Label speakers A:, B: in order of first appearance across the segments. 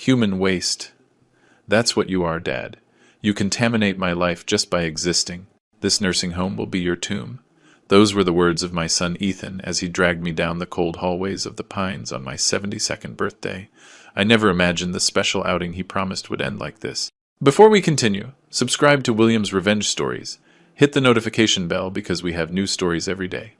A: Human waste. That's what you are, Dad. You contaminate my life just by existing. This nursing home will be your tomb. Those were the words of my son Ethan as he dragged me down the cold hallways of the Pines on my 72nd birthday. I never imagined the special outing he promised would end like this. Before we continue, subscribe to William's Revenge Stories. Hit the notification bell because we have new stories every day.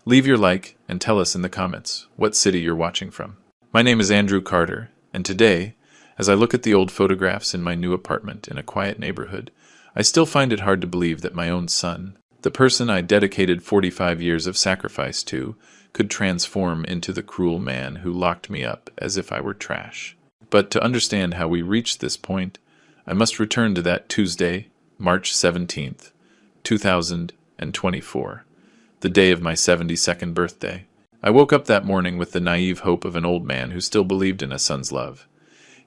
A: Leave your like and tell us in the comments what city you're watching from. My name is Andrew Carter, and today, as I look at the old photographs in my new apartment in a quiet neighborhood, I still find it hard to believe that my own son, the person I dedicated 45 years of sacrifice to, could transform into the cruel man who locked me up as if I were trash. But to understand how we reached this point, I must return to that Tuesday, March 17th, 2024, the day of my 72nd birthday. I woke up that morning with the naive hope of an old man who still believed in a son's love.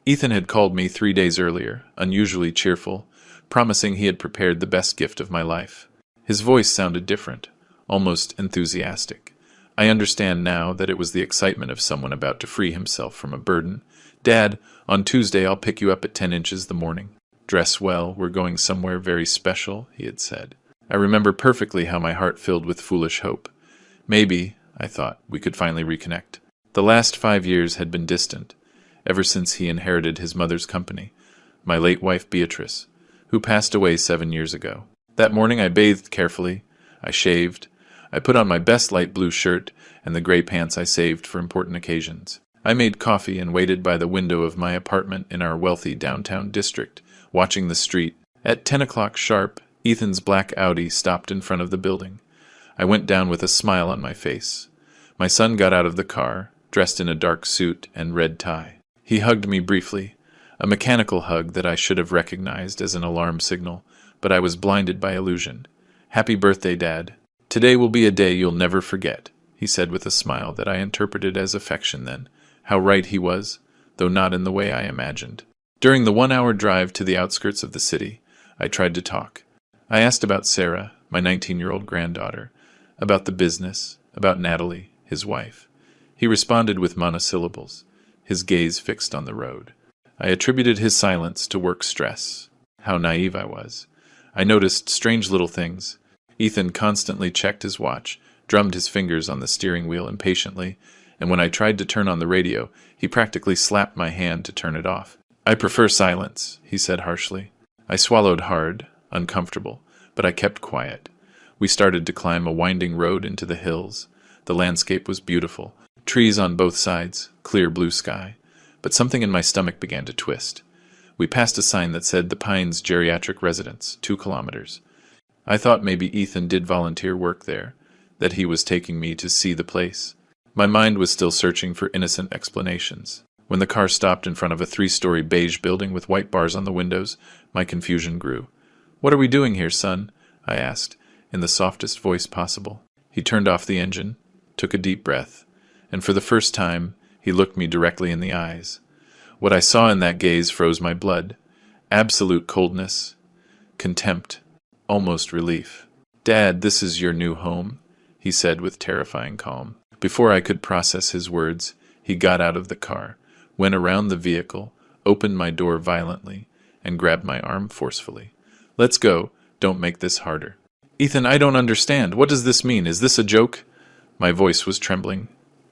A: Ethan had called me 3 days earlier, unusually cheerful, promising he had prepared the best gift of my life. His voice sounded different, almost enthusiastic. I understand now that it was the excitement of someone about to free himself from a burden. Dad, on Tuesday I'll pick you up at 10 inches the morning. Dress well, we're going somewhere very special, he had said. I remember perfectly how my heart filled with foolish hope. Maybe, I thought, we could finally reconnect. The last 5 years had been distant, ever since he inherited his mother's company, my late wife Beatrice, who passed away 7 years ago. That morning I bathed carefully, I shaved, I put on my best light blue shirt and the gray pants I saved for important occasions. I made coffee and waited by the window of my apartment in our wealthy downtown district, watching the street. At 10 o'clock sharp, Ethan's black Audi stopped in front of the building. I went down with a smile on my face. My son got out of the car, dressed in a dark suit and red tie. He hugged me briefly, a mechanical hug that I should have recognized as an alarm signal, but I was blinded by illusion. "Happy birthday, Dad. Today will be a day you'll never forget," he said with a smile that I interpreted as affection then. How right he was, though not in the way I imagined. During the 1-hour drive to the outskirts of the city, I tried to talk. I asked about Sarah, my 19-year-old granddaughter, about the business, about Natalie, his wife. He responded with monosyllables, his gaze fixed on the road. I attributed his silence to work stress. How naive I was. I noticed strange little things. Ethan constantly checked his watch, drummed his fingers on the steering wheel impatiently, and when I tried to turn on the radio, he practically slapped my hand to turn it off. "I prefer silence," he said harshly. I swallowed hard, uncomfortable, but I kept quiet. We started to climb a winding road into the hills. The landscape was beautiful. Trees on both sides, clear blue sky. But something in my stomach began to twist. We passed a sign that said the Pines Geriatric Residence, 2 kilometers. I thought maybe Ethan did volunteer work there, that he was taking me to see the place. My mind was still searching for innocent explanations. When the car stopped in front of a 3-story beige building with white bars on the windows, my confusion grew. "What are we doing here, son?" I asked, in the softest voice possible. He turned off the engine, took a deep breath, and for the first time, he looked me directly in the eyes. What I saw in that gaze froze my blood. Absolute coldness, contempt, almost relief. "Dad, this is your new home," he said with terrifying calm. Before I could process his words, he got out of the car, went around the vehicle, opened my door violently, and grabbed my arm forcefully. "Let's go. Don't make this harder." "Ethan, I don't understand. What does this mean? Is this a joke?" My voice was trembling.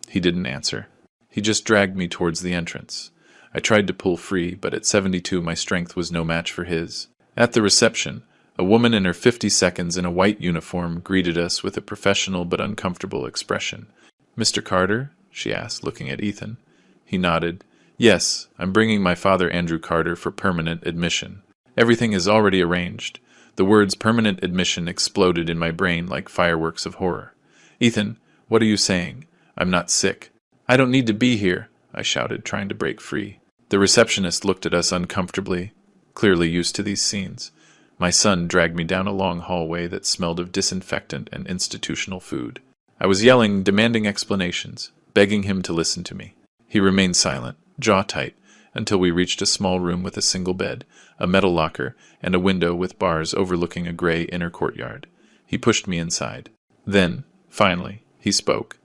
A: He didn't answer. He just dragged me towards the entrance. I tried to pull free, but at 72 my strength was no match for his. At the reception, a woman in her 52nds in a white uniform greeted us with a professional but uncomfortable expression. "Mr. Carter?" she asked, looking at Ethan. He nodded. "Yes, I'm bringing my father Andrew Carter for permanent admission. Everything is already arranged." The words permanent admission exploded in my brain like fireworks of horror. "Ethan, what are you saying? I'm not sick." "I don't need to be here," I shouted, trying to break free. The receptionist looked at us uncomfortably, clearly used to these scenes. My son dragged me down a long hallway that smelled of disinfectant and institutional food. I was yelling, demanding explanations, begging him to listen to me. He remained silent, jaw tight, until we reached a small room with a single bed, a metal locker, and a window with bars overlooking a gray inner courtyard. He pushed me inside. Then, finally, he spoke,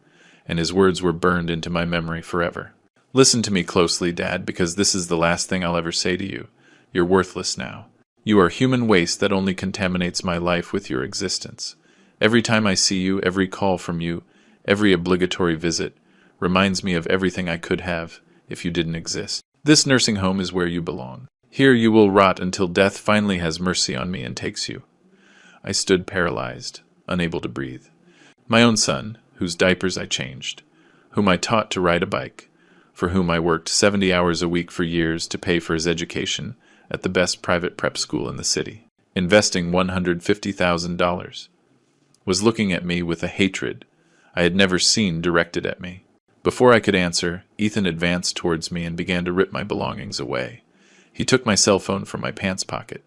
A: and his words were burned into my memory forever. Listen to me closely, Dad, because this is the last thing I'll ever say to you. You're worthless now. You are human waste that only contaminates my life with your existence. Every time I see you, every call from you, every obligatory visit, reminds me of everything I could have if you didn't exist. This nursing home is where you belong. Here you will rot until death finally has mercy on me and takes you. I stood paralyzed, unable to breathe. My own son, whose diapers I changed, whom I taught to ride a bike, for whom I worked 70 hours a week for years to pay for his education at the best private prep school in the city, investing $150,000, was looking at me with a hatred I had never seen directed at me. Before I could answer, Ethan advanced towards me and began to rip my belongings away. He took my cell phone from my pants pocket.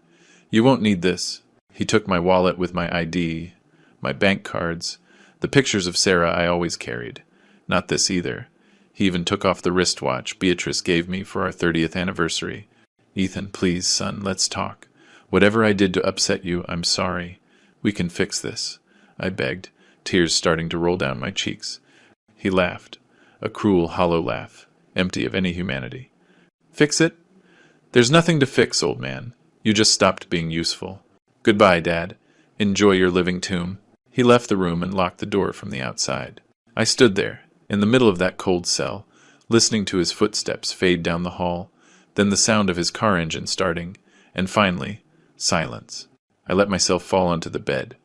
A: You won't need this. He took my wallet with my ID, my bank cards, the pictures of Sarah I always carried. Not this either. He even took off the wristwatch Beatrice gave me for our 30th anniversary. Ethan, please, son, let's talk. Whatever I did to upset you, I'm sorry. We can fix this, I begged, tears starting to roll down my cheeks. He laughed, a cruel, hollow laugh, empty of any humanity. Fix it? There's nothing to fix, old man. You just stopped being useful. Goodbye, Dad. Enjoy your living tomb. He left the room and locked the door from the outside. I stood there, in the middle of that cold cell, listening to his footsteps fade down the hall, then the sound of his car engine starting, and finally, silence. I let myself fall onto the bed.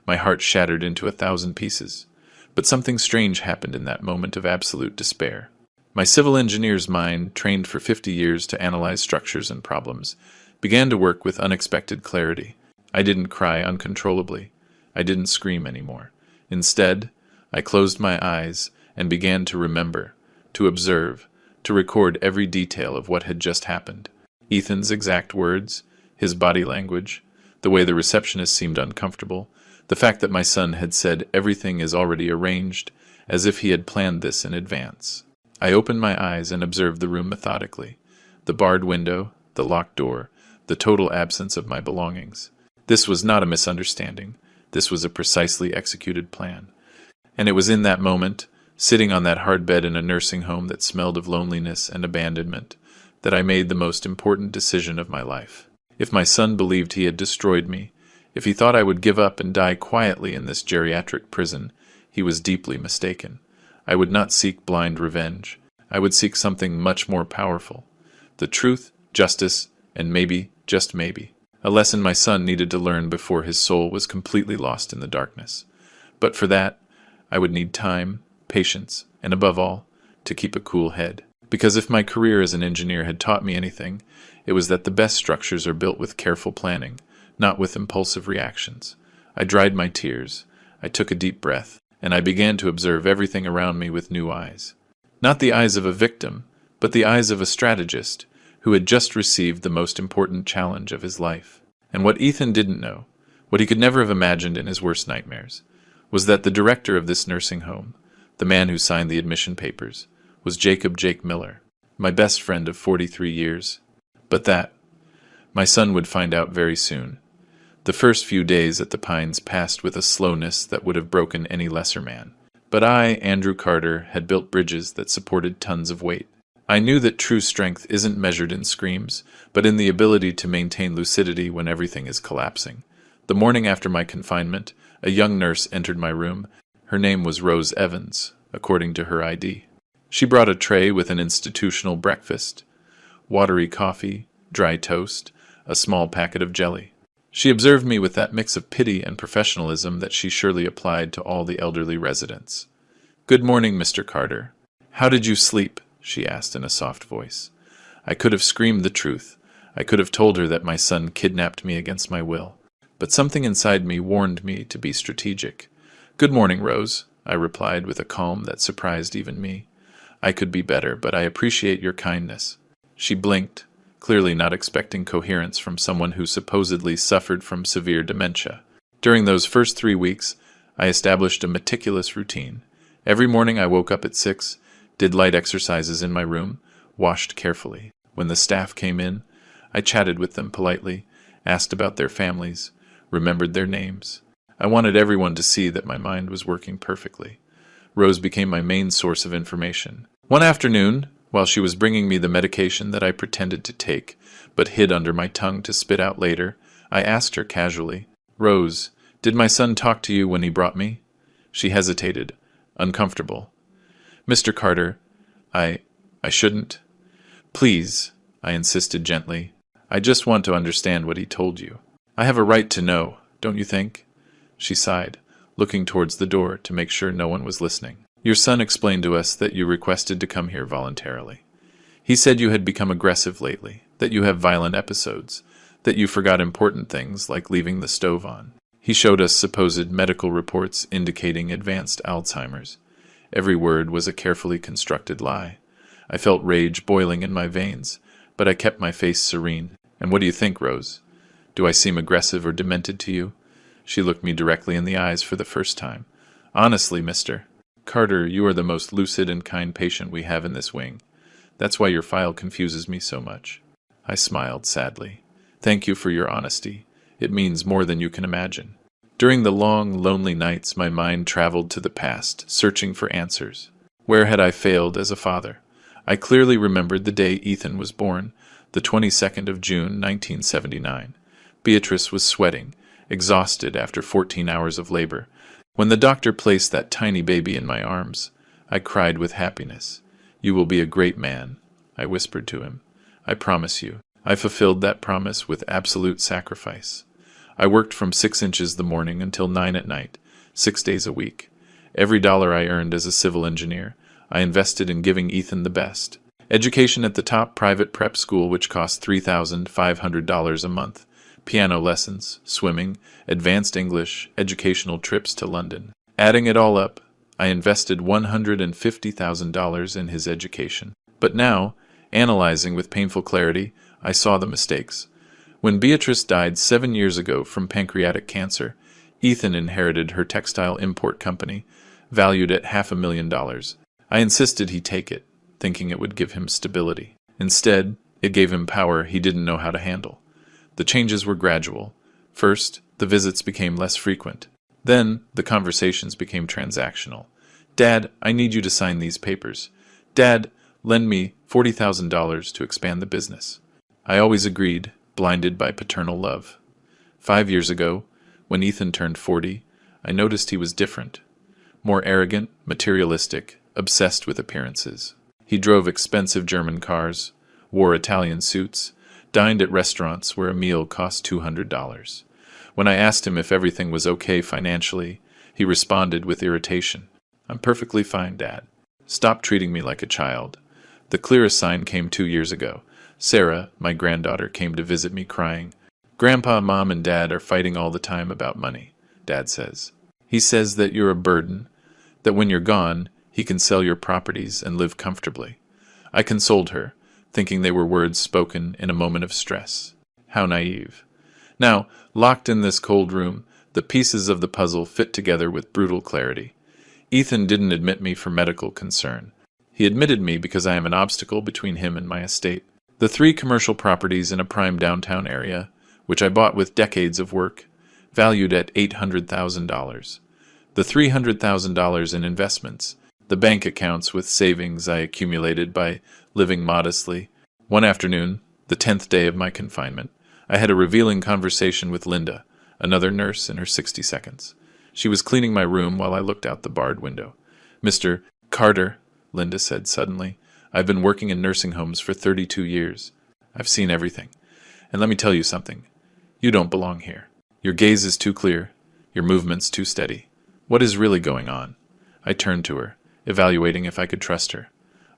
A: My heart shattered into 1,000 pieces. But something strange happened in that moment of absolute despair. My civil engineer's mind, trained for 50 years to analyze structures and problems, began to work with unexpected clarity. I didn't cry uncontrollably. I didn't scream anymore. Instead, I closed my eyes and began to remember, to observe, to record every detail of what had just happened. Ethan's exact words, his body language, the way the receptionist seemed uncomfortable, the fact that my son had said everything is already arranged, as if he had planned this in advance. I opened my eyes and observed the room methodically, the barred window, the locked door, the total absence of my belongings. This was not a misunderstanding. This was a precisely executed plan. And it was in that moment, sitting on that hard bed in a nursing home that smelled of loneliness and abandonment, that I made the most important decision of my life. If my son believed he had destroyed me, if he thought I would give up and die quietly in this geriatric prison, he was deeply mistaken. I would not seek blind revenge. I would seek something much more powerful. The truth, justice, and maybe, just maybe, a lesson my son needed to learn before his soul was completely lost in the darkness. But for that, I would need time, patience, and above all, to keep a cool head. Because if my career as an engineer had taught me anything, it was that the best structures are built with careful planning, not with impulsive reactions. I dried my tears, I took a deep breath, and I began to observe everything around me with new eyes. Not the eyes of a victim, but the eyes of a strategist who had just received the most important challenge of his life. And what Ethan didn't know, what he could never have imagined in his worst nightmares, was that the director of this nursing home, the man who signed the admission papers, was Jacob Jake Miller, my best friend of 43 years. But that, my son would find out very soon. The first few days at the Pines passed with a slowness that would have broken any lesser man. But I, Andrew Carter, had built bridges that supported tons of weight. I knew that true strength isn't measured in screams, but in the ability to maintain lucidity when everything is collapsing. The morning after my confinement, a young nurse entered my room. Her name was Rose Evans, according to her ID. She brought a tray with an institutional breakfast, watery coffee, dry toast, a small packet of jelly. She observed me with that mix of pity and professionalism that she surely applied to all the elderly residents. "Good morning, Mr. Carter. How did you sleep?" she asked in a soft voice. I could have screamed the truth. I could have told her that my son kidnapped me against my will. But something inside me warned me to be strategic. "Good morning, Rose," I replied with a calm that surprised even me. "I could be better, but I appreciate your kindness." She blinked, clearly not expecting coherence from someone who supposedly suffered from severe dementia. During those first 3 weeks, I established a meticulous routine. Every morning I woke up at 6, did light exercises in my room, washed carefully. When the staff came in, I chatted with them politely, asked about their families, remembered their names. I wanted everyone to see that my mind was working perfectly. Rose became my main source of information. One afternoon, While she was bringing me the medication that I pretended to take, but hid under my tongue to spit out later, I asked her casually, "Rose, did my son talk to you when he brought me?" She hesitated, uncomfortable. "Mr. Carter, I shouldn't." "Please," I insisted gently. "I just want to understand what he told you. I have a right to know, don't you think?" She sighed, looking towards the door to make sure no one was listening. "Your son explained to us that you requested to come here voluntarily. He said you had become aggressive lately, that you have violent episodes, that you forgot important things like leaving the stove on. He showed us supposed medical reports indicating advanced Alzheimer's. Every word was a carefully constructed lie. I felt rage boiling in my veins, but I kept my face serene. And what do you think, Rose? Do I seem aggressive or demented to you?" She looked me directly in the eyes for the first time. "Honestly, Mr. Carter, you are the most lucid and kind patient we have in this wing. That's why your file confuses me so much." I smiled sadly. "Thank you for your honesty. It means more than you can imagine." During the long, lonely nights, my mind traveled to the past, searching for answers. Where had I failed as a father? I clearly remembered the day Ethan was born, the 22nd of June, 1979. Beatrice was sweating, exhausted after 14 hours of labor. When the doctor placed that tiny baby in my arms, I cried with happiness. "You will be a great man," I whispered to him. "I promise you." I fulfilled that promise with absolute sacrifice. I worked from 6 inches the morning until 9 at night, 6 days a week. Every dollar I earned as a civil engineer, I invested in giving Ethan the best. Education at the top private prep school, which cost $3,500 a month. Piano lessons, swimming, advanced English, educational trips to London. Adding it all up, I invested $150,000 in his education. But now, analyzing with painful clarity, I saw the mistakes. When Beatrice died 7 years ago from pancreatic cancer, Ethan inherited her textile import company, valued at $500,000. I insisted he take it, thinking it would give him stability. Instead, it gave him power he didn't know how to handle. The changes were gradual. First, the visits became less frequent. Then, the conversations became transactional. "Dad, I need you to sign these papers." "Dad, lend me $40,000 to expand the business." I always agreed, blinded by paternal love. 5 years ago, when Ethan turned 40, I noticed he was different. More arrogant, materialistic, obsessed with appearances. He drove expensive German cars, wore Italian suits, dined at restaurants where a meal cost $200. When I asked him if everything was okay financially, he responded with irritation. "I'm perfectly fine, Dad. Stop treating me like a child." The clearest sign came 2 years ago. Sarah, my granddaughter, came to visit me crying. "Grandpa, Mom, and Dad are fighting all the time about money," Dad says. "He says that you're a burden, that when you're gone, he can sell your properties and live comfortably." I consoled her, thinking they were words spoken in a moment of stress. How naive. Now, locked in this cold room, the pieces of the puzzle fit together with brutal clarity. Ethan didn't admit me for medical concern. He admitted me because I am an obstacle between him and my estate. The 3 commercial properties in a prime downtown area, which I bought with decades of work, valued at $800,000. The $300,000 in investments, the bank accounts with savings I accumulated by living modestly. One afternoon, the 10th day of my confinement, I had a revealing conversation with Linda, another nurse in her 60 seconds. She was cleaning my room while I looked out the barred window. "Mr. Carter," Linda said suddenly, "I've been working in nursing homes for 32 years. I've seen everything. And let me tell you something. You don't belong here. Your gaze is too clear, your movements too steady. What is really going on?" I turned to her, evaluating if I could trust her.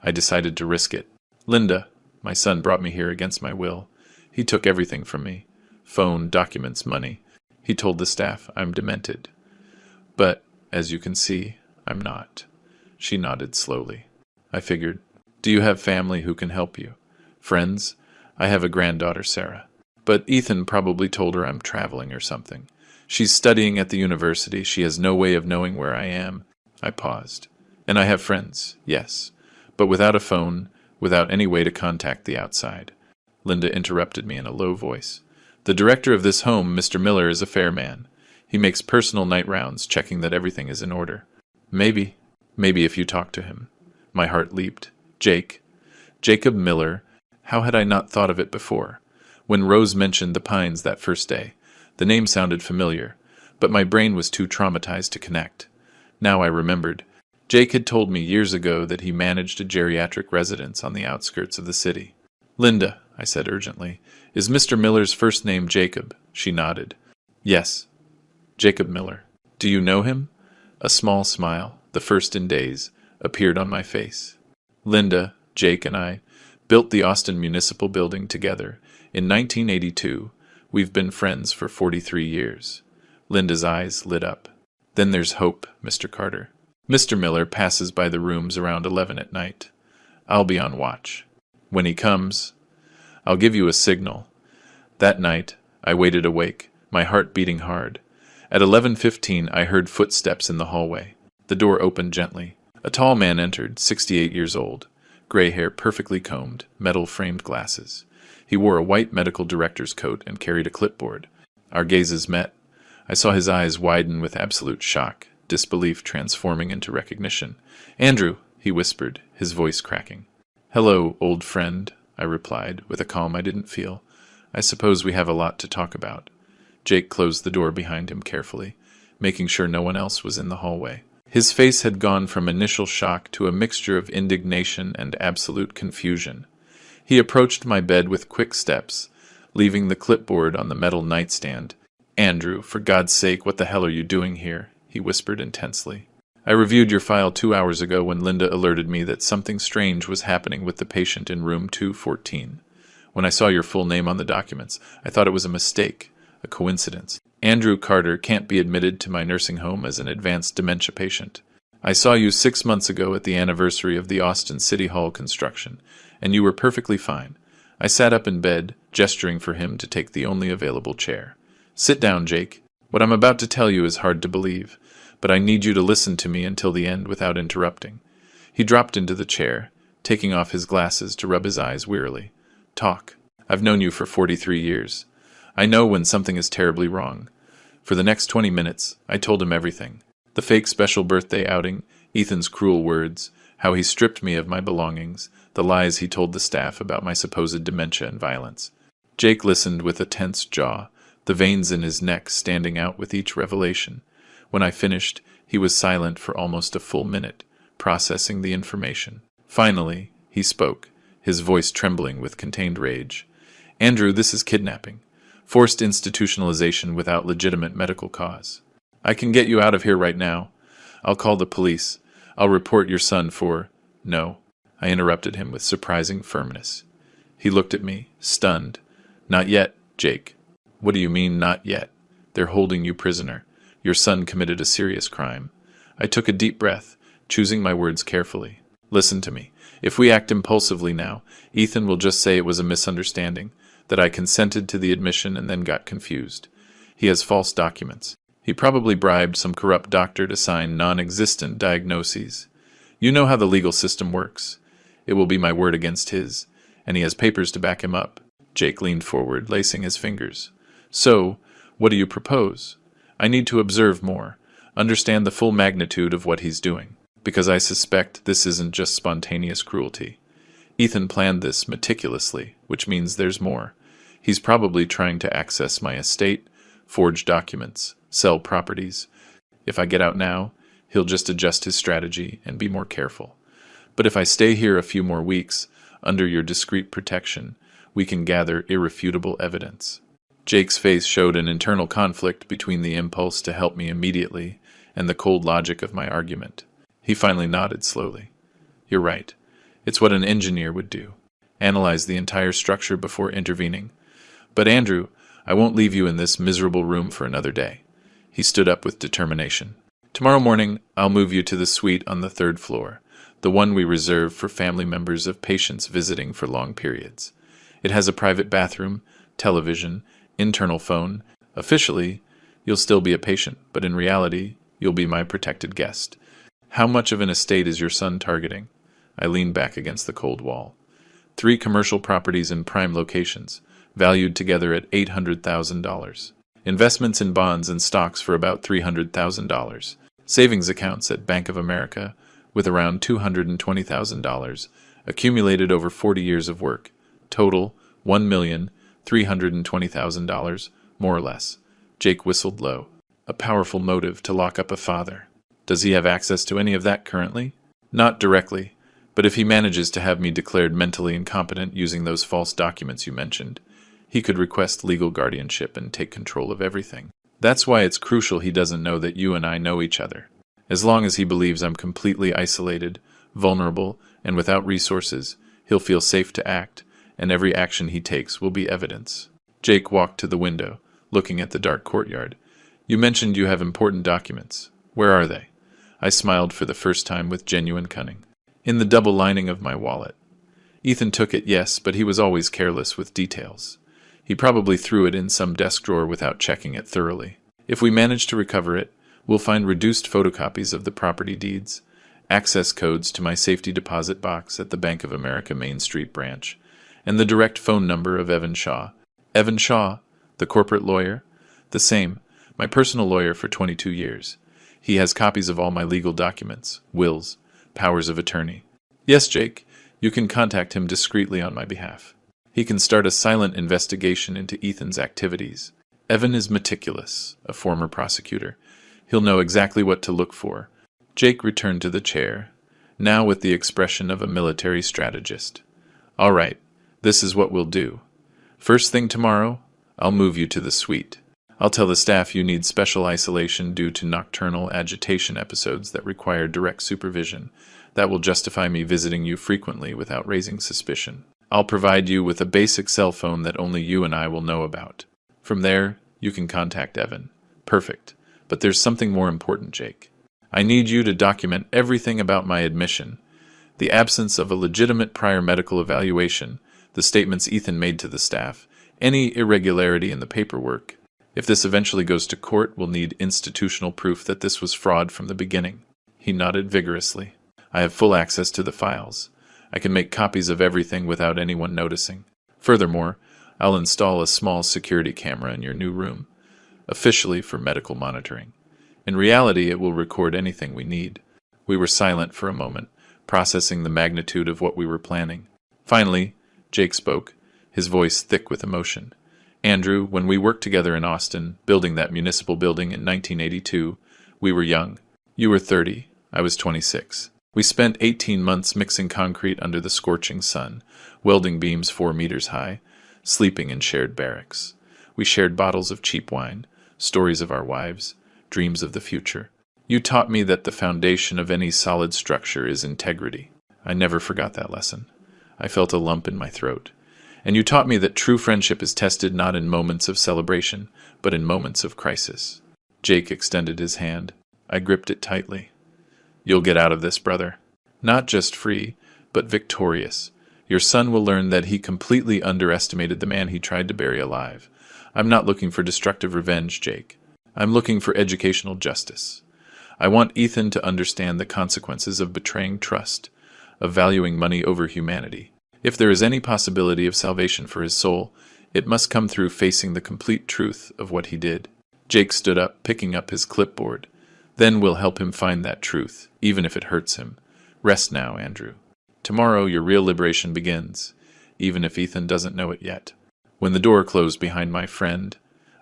A: I decided to risk it. "Linda, my son brought me here against my will. He took everything from me. Phone, documents, money. He told the staff I'm demented. But, as you can see, I'm not." She nodded slowly. I figured, "Do you have family who can help you? Friends? I have a granddaughter, Sarah. But Ethan probably told her I'm traveling or something. She's studying at the university. She has no way of knowing where I am." I paused. "And I have friends, yes, but without a phone, without any way to contact the outside." Linda interrupted me in a low voice. "The director of this home, Mr. Miller, is a fair man. He makes personal night rounds, checking that everything is in order. Maybe if you talk to him." My heart leaped. "Jake?" Jacob Miller. How had I not thought of it before? When Rose mentioned the Pines that first day, the name sounded familiar, but my brain was too traumatized to connect. Now I remembered. Jake had told me years ago that he managed a geriatric residence on the outskirts of the city. "Linda," I said urgently, "is Mr. Miller's first name Jacob?" She nodded. "Yes, Jacob Miller. Do you know him?" A small smile, the first in days, appeared on my face. "Linda, Jake, and I built the Austin Municipal Building together in 1982. We've been friends for 43 years. Linda's eyes lit up. "Then there's hope, Mr. Carter. Mr. Miller passes by the rooms around 11 at night. I'll be on watch. When he comes, I'll give you a signal." That night, I waited awake, my heart beating hard. At 11:15, I heard footsteps in the hallway. The door opened gently. A tall man entered, 68 years old, gray hair perfectly combed, metal-framed glasses. He wore a white medical director's coat and carried a clipboard. Our gazes met. I saw his eyes widen with absolute shock, disbelief transforming into recognition. "Andrew," he whispered, his voice cracking. "Hello, old friend," I replied, with a calm I didn't feel. "I suppose we have a lot to talk about." Jake closed the door behind him carefully, making sure no one else was in the hallway. His face had gone from initial shock to a mixture of indignation and absolute confusion. He approached my bed with quick steps, leaving the clipboard on the metal nightstand. "Andrew, for God's sake, what the hell are you doing here?" he whispered intensely. "I reviewed your file 2 hours ago when Linda alerted me that something strange was happening with the patient in room 214. When I saw your full name on the documents, I thought it was a mistake, a coincidence. Andrew Carter can't be admitted to my nursing home as an advanced dementia patient. I saw you 6 months ago at the anniversary of the Austin City Hall construction, and you were perfectly fine." I sat up in bed, gesturing for him to take the only available chair. "Sit down, Jake. What I'm about to tell you is hard to believe, but I need you to listen to me until the end without interrupting." He dropped into the chair, taking off his glasses to rub his eyes wearily. "Talk. I've known you for 43 years. I know when something is terribly wrong." For the next 20 minutes, I told him everything. The fake special birthday outing, Ethan's cruel words, how he stripped me of my belongings, the lies he told the staff about my supposed dementia and violence. Jake listened with a tense jaw, the veins in his neck standing out with each revelation. When I finished, he was silent for almost a full minute, processing the information. Finally, he spoke, his voice trembling with contained rage. "Andrew, this is kidnapping. Forced institutionalization without legitimate medical cause. I can get you out of here right now. I'll call the police. I'll report your son for—" "No," I interrupted him with surprising firmness. He looked at me, stunned. "Not yet, Jake." "What do you mean, not yet? They're holding you prisoner. Your son committed a serious crime." I took a deep breath, choosing my words carefully. "Listen to me. If we act impulsively now, Ethan will just say it was a misunderstanding, that I consented to the admission and then got confused. He has false documents. He probably bribed some corrupt doctor to sign non-existent diagnoses. You know how the legal system works. It will be my word against his, and he has papers to back him up." Jake leaned forward, lacing his fingers. "So, what do you propose? I need to observe more, understand the full magnitude of what he's doing, because I suspect this isn't just spontaneous cruelty. Ethan planned this meticulously, which means there's more. He's probably trying to access my estate, forge documents, sell properties. If I get out now, he'll just adjust his strategy and be more careful. But if I stay here a few more weeks, under your discreet protection, we can gather irrefutable evidence." Jake's face showed an internal conflict between the impulse to help me immediately and the cold logic of my argument. He finally nodded slowly. "You're right. It's what an engineer would do. Analyze the entire structure before intervening. But Andrew, I won't leave you in this miserable room for another day." He stood up with determination. "Tomorrow morning, I'll move you to the suite on the 3rd floor, the one we reserve for family members of patients visiting for long periods. It has a private bathroom, television, internal phone. Officially, you'll still be a patient, but in reality, you'll be my protected guest. How much of an estate is your son targeting?" I leaned back against the cold wall. 3 commercial properties in prime locations, valued together at $800,000. Investments in bonds and stocks for about $300,000. Savings accounts at Bank of America with around $220,000. accumulated over 40 years of work. Total, $1,320,000, more or less. Jake whistled low. A powerful motive to lock up a father. Does he have access to any of that currently? Not directly, but if he manages to have me declared mentally incompetent using those false documents you mentioned, he could request legal guardianship and take control of everything. That's why it's crucial he doesn't know that you and I know each other. As long as he believes I'm completely isolated, vulnerable, and without resources, he'll feel safe to act, and every action he takes will be evidence. Jake walked to the window, looking at the dark courtyard. You mentioned you have important documents. Where are they? I smiled for the first time with genuine cunning. In the double lining of my wallet. Ethan took it, yes, but he was always careless with details. He probably threw it in some desk drawer without checking it thoroughly. If we manage to recover it, we'll find reduced photocopies of the property deeds, access codes to my safety deposit box at the Bank of America Main Street branch, and the direct phone number of Evan Shaw. Evan Shaw, the corporate lawyer? The same, my personal lawyer for 22 years. He has copies of all my legal documents, wills, powers of attorney. Yes, Jake, you can contact him discreetly on my behalf. He can start a silent investigation into Ethan's activities. Evan is meticulous, a former prosecutor. He'll know exactly what to look for. Jake returned to the chair, now with the expression of a military strategist. All right, this is what we'll do. First thing tomorrow, I'll move you to the suite. I'll tell the staff you need special isolation due to nocturnal agitation episodes that require direct supervision. That will justify me visiting you frequently without raising suspicion. I'll provide you with a basic cell phone that only you and I will know about. From there, you can contact Evan. Perfect. But there's something more important, Jake. I need you to document everything about my admission. The absence of a legitimate prior medical evaluation, the statements Ethan made to the staff, any irregularity in the paperwork. If this eventually goes to court, we'll need institutional proof that this was fraud from the beginning. He nodded vigorously. I have full access to the files. I can make copies of everything without anyone noticing. Furthermore, I'll install a small security camera in your new room, officially for medical monitoring. In reality, it will record anything we need. We were silent for a moment, processing the magnitude of what we were planning. Finally, Jake spoke, his voice thick with emotion. Andrew, when we worked together in Austin, building that municipal building in 1982, we were young. You were 30. I was 26. We spent 18 months mixing concrete under the scorching sun, welding beams 4 meters high, sleeping in shared barracks. We shared bottles of cheap wine, stories of our wives, dreams of the future. You taught me that the foundation of any solid structure is integrity. I never forgot that lesson. I felt a lump in my throat. And you taught me that true friendship is tested not in moments of celebration, but in moments of crisis. Jake extended his hand. I gripped it tightly. You'll get out of this, brother. Not just free, but victorious. Your son will learn that he completely underestimated the man he tried to bury alive. I'm not looking for destructive revenge, Jake. I'm looking for educational justice. I want Ethan to understand the consequences of betraying trust, of valuing money over humanity. If there is any possibility of salvation for his soul, it must come through facing the complete truth of what he did. Jake stood up, picking up his clipboard. Then we'll help him find that truth, even if it hurts him. Rest now, Andrew. Tomorrow your real liberation begins, even if Ethan doesn't know it yet. When the door closed behind my friend,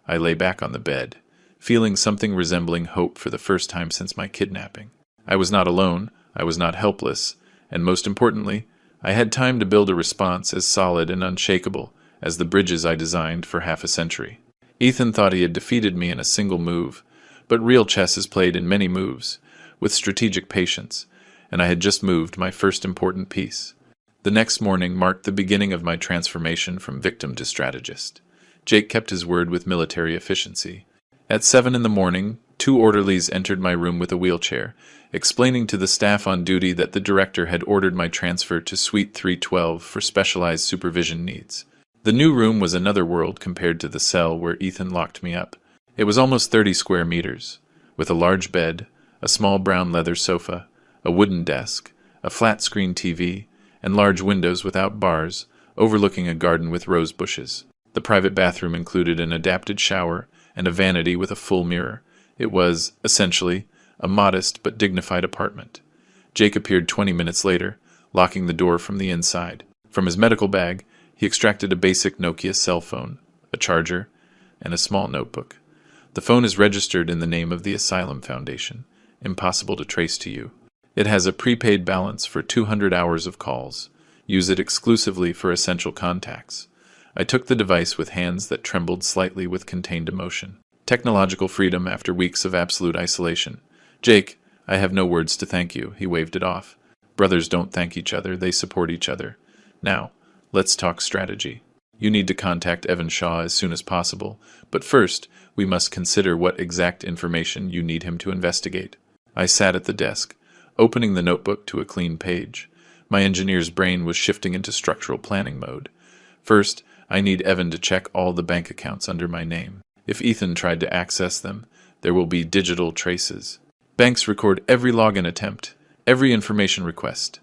A: I lay back on the bed, feeling something resembling hope for the first time since my kidnapping. I was not alone, I was not helpless, and most importantly, I had time to build a response as solid and unshakable as the bridges I designed for half a century. Ethan thought he had defeated me in a single move, but real chess is played in many moves, with strategic patience, and I had just moved my first important piece. The next morning marked the beginning of my transformation from victim to strategist. Jake kept his word with military efficiency. At 7 a.m, 2 orderlies entered my room with a wheelchair, explaining to the staff on duty that the director had ordered my transfer to Suite 312 for specialized supervision needs. The new room was another world compared to the cell where Ethan locked me up. It was almost 30 square meters, with a large bed, a small brown leather sofa, a wooden desk, a flat-screen TV, and large windows without bars, overlooking a garden with rose bushes. The private bathroom included an adapted shower and a vanity with a full mirror. It was, essentially, a modest but dignified apartment. Jake appeared 20 minutes later, locking the door from the inside. From his medical bag, he extracted a basic Nokia cell phone, a charger, and a small notebook. The phone is registered in the name of the Asylum Foundation. Impossible to trace to you. It has a prepaid balance for 200 hours of calls. Use it exclusively for essential contacts. I took the device with hands that trembled slightly with contained emotion. Technological freedom after weeks of absolute isolation. Jake, I have no words to thank you. He waved it off. Brothers don't thank each other, they support each other. Now, let's talk strategy. You need to contact Evan Shaw as soon as possible, but first, we must consider what exact information you need him to investigate. I sat at the desk, opening the notebook to a clean page. My engineer's brain was shifting into structural planning mode. First, I need Evan to check all the bank accounts under my name. If Ethan tried to access them, there will be digital traces. Banks record every login attempt, every information request,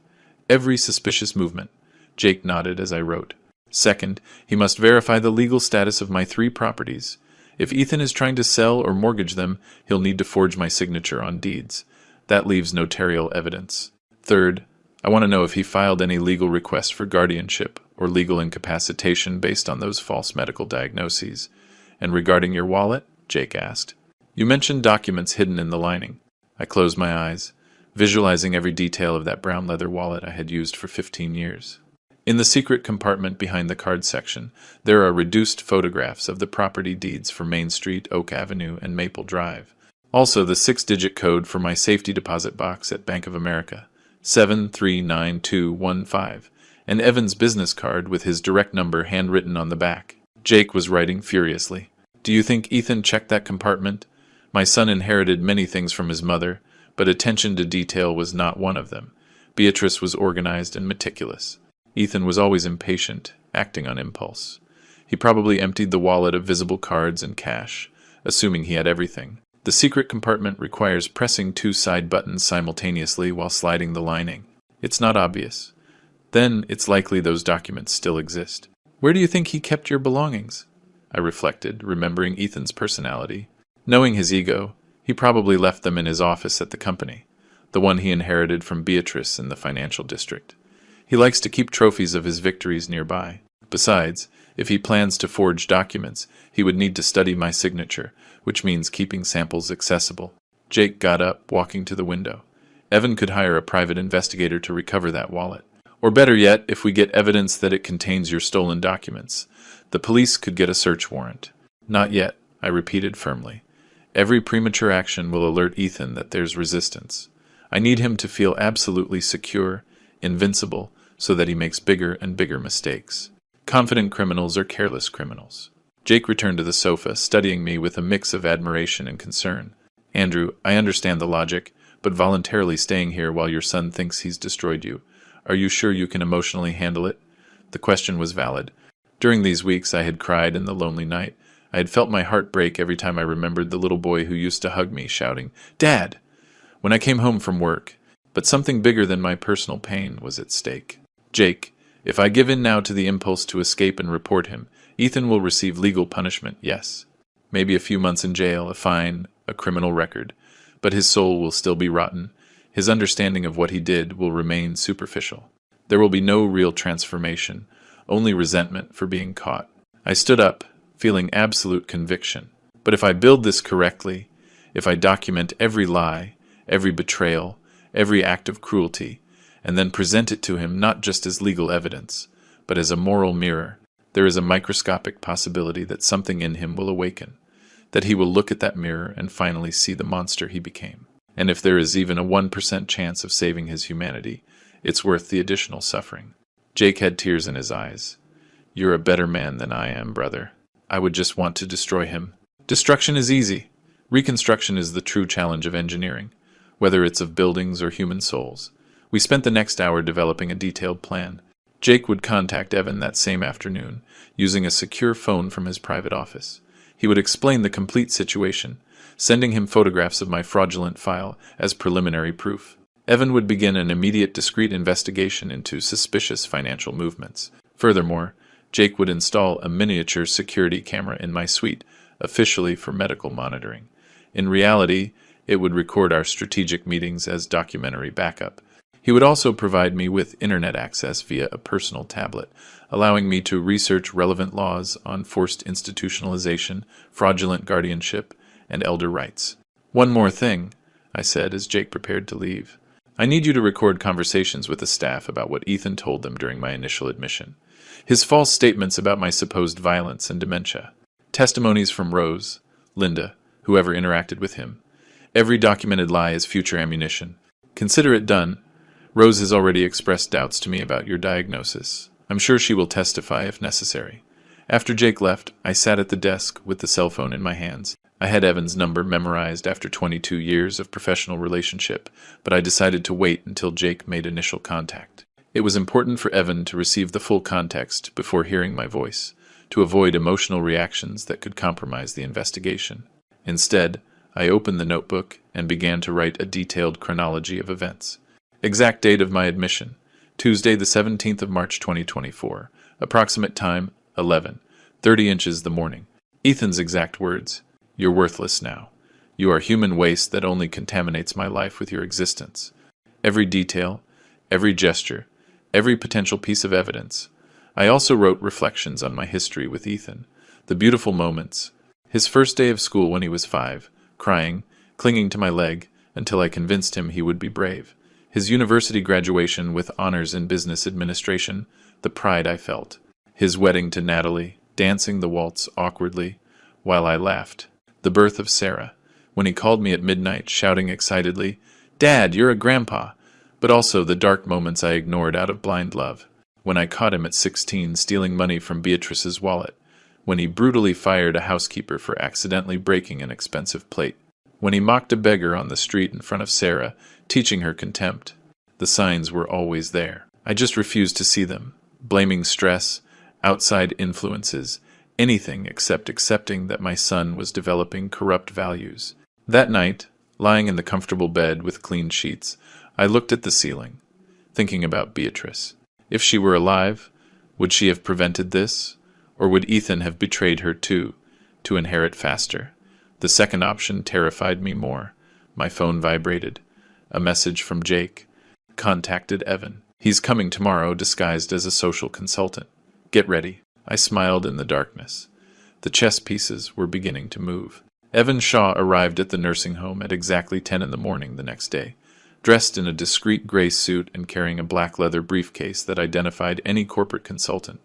A: every suspicious movement. Jake nodded as I wrote. Second, he must verify the legal status of my 3 properties. If Ethan is trying to sell or mortgage them, he'll need to forge my signature on deeds. That leaves notarial evidence. Third, I want to know if he filed any legal request for guardianship or legal incapacitation based on those false medical diagnoses. And regarding your wallet? Jake asked. You mentioned documents hidden in the lining. I closed my eyes, visualizing every detail of that brown leather wallet I had used for 15 years. In the secret compartment behind the card section, there are reduced photographs of the property deeds for Main Street, Oak Avenue, and Maple Drive. Also the 6-digit code for my safety deposit box at Bank of America, 739215, and Evan's business card with his direct number handwritten on the back. Jake was writing furiously. Do you think Ethan checked that compartment? My son inherited many things from his mother, but attention to detail was not one of them. Beatrice was organized and meticulous. Ethan was always impatient, acting on impulse. He probably emptied the wallet of visible cards and cash, assuming he had everything. The secret compartment requires pressing 2 side buttons simultaneously while sliding the lining. It's not obvious. Then it's likely those documents still exist. Where do you think he kept your belongings? I reflected, remembering Ethan's personality. Knowing his ego, he probably left them in his office at the company, the one he inherited from Beatrice in the financial district. He likes to keep trophies of his victories nearby. Besides, if he plans to forge documents, he would need to study my signature, which means keeping samples accessible. Jake got up, walking to the window. Evan could hire a private investigator to recover that wallet. Or better yet, if we get evidence that it contains your stolen documents, the police could get a search warrant. Not yet, I repeated firmly. Every premature action will alert Ethan that there's resistance. I need him to feel absolutely secure, invincible, so that he makes bigger and bigger mistakes. Confident criminals are careless criminals. Jake returned to the sofa, studying me with a mix of admiration and concern. Andrew, I understand the logic, but voluntarily staying here while your son thinks he's destroyed you. Are you sure you can emotionally handle it? The question was valid. During these weeks I had cried in the lonely night. I had felt my heart break every time I remembered the little boy who used to hug me, shouting, "Dad!" when I came home from work. But something bigger than my personal pain was at stake. Jake, if I give in now to the impulse to escape and report him, Ethan will receive legal punishment, yes. Maybe a few months in jail, a fine, a criminal record. But his soul will still be rotten. His understanding of what he did will remain superficial. There will be no real transformation, only resentment for being caught. I stood up, feeling absolute conviction. But if I build this correctly, if I document every lie, every betrayal, every act of cruelty, and then present it to him not just as legal evidence, but as a moral mirror, there is a microscopic possibility that something in him will awaken, that he will look at that mirror and finally see the monster he became. And if there is even a 1% chance of saving his humanity, it's worth the additional suffering. Jake had tears in his eyes. You're a better man than I am, brother. I would just want to destroy him. Destruction is easy. Reconstruction is the true challenge of engineering, whether it's of buildings or human souls. We spent the next hour developing a detailed plan. Jake would contact Evan that same afternoon, using a secure phone from his private office. He would explain the complete situation, sending him photographs of my fraudulent file as preliminary proof. Evan would begin an immediate discreet investigation into suspicious financial movements. Furthermore, Jake would install a miniature security camera in my suite, officially for medical monitoring. In reality, it would record our strategic meetings as documentary backup. He would also provide me with internet access via a personal tablet, allowing me to research relevant laws on forced institutionalization, fraudulent guardianship, and elder rights. "One more thing," I said as Jake prepared to leave. "I need you to record conversations with the staff about what Ethan told them during my initial admission. His false statements about my supposed violence and dementia. Testimonies from Rose, Linda, whoever interacted with him. Every documented lie is future ammunition. Consider it done. Rose has already expressed doubts to me about your diagnosis. I'm sure she will testify if necessary." After Jake left, I sat at the desk with the cell phone in my hands. I had Evan's number memorized after 22 years of professional relationship, but I decided to wait until Jake made initial contact. It was important for Evan to receive the full context before hearing my voice, to avoid emotional reactions that could compromise the investigation. Instead, I opened the notebook and began to write a detailed chronology of events. Exact date of my admission: Tuesday the 17th of March 2024. Approximate time: 11:30 inches the morning. Ethan's exact words: "You're worthless now. You are human waste that only contaminates my life with your existence." Every detail, every gesture, every potential piece of evidence. I also wrote reflections on my history with Ethan, the beautiful moments. His first day of school when he was 5, crying, clinging to my leg, until I convinced him he would be brave. His university graduation with honors in business administration, the pride I felt. His wedding to Natalie, dancing the waltz awkwardly, while I laughed. The birth of Sarah, when he called me at midnight, shouting excitedly, "Dad, you're a grandpa!" But also the dark moments I ignored out of blind love. When I caught him at 16 stealing money from Beatrice's wallet. When he brutally fired a housekeeper for accidentally breaking an expensive plate. When he mocked a beggar on the street in front of Sarah, teaching her contempt. The signs were always there. I just refused to see them, blaming stress, outside influences, anything except accepting that my son was developing corrupt values. That night, lying in the comfortable bed with clean sheets, I looked at the ceiling, thinking about Beatrice. If she were alive, would she have prevented this? Or would Ethan have betrayed her too, to inherit faster? The second option terrified me more. My phone vibrated. A message from Jake. Contacted Evan. "He's coming tomorrow disguised as a social consultant. Get ready." I smiled in the darkness. The chess pieces were beginning to move. Evan Shaw arrived at the nursing home at exactly 10 in the morning the next day, dressed in a discreet gray suit and carrying a black leather briefcase that identified any corporate consultant.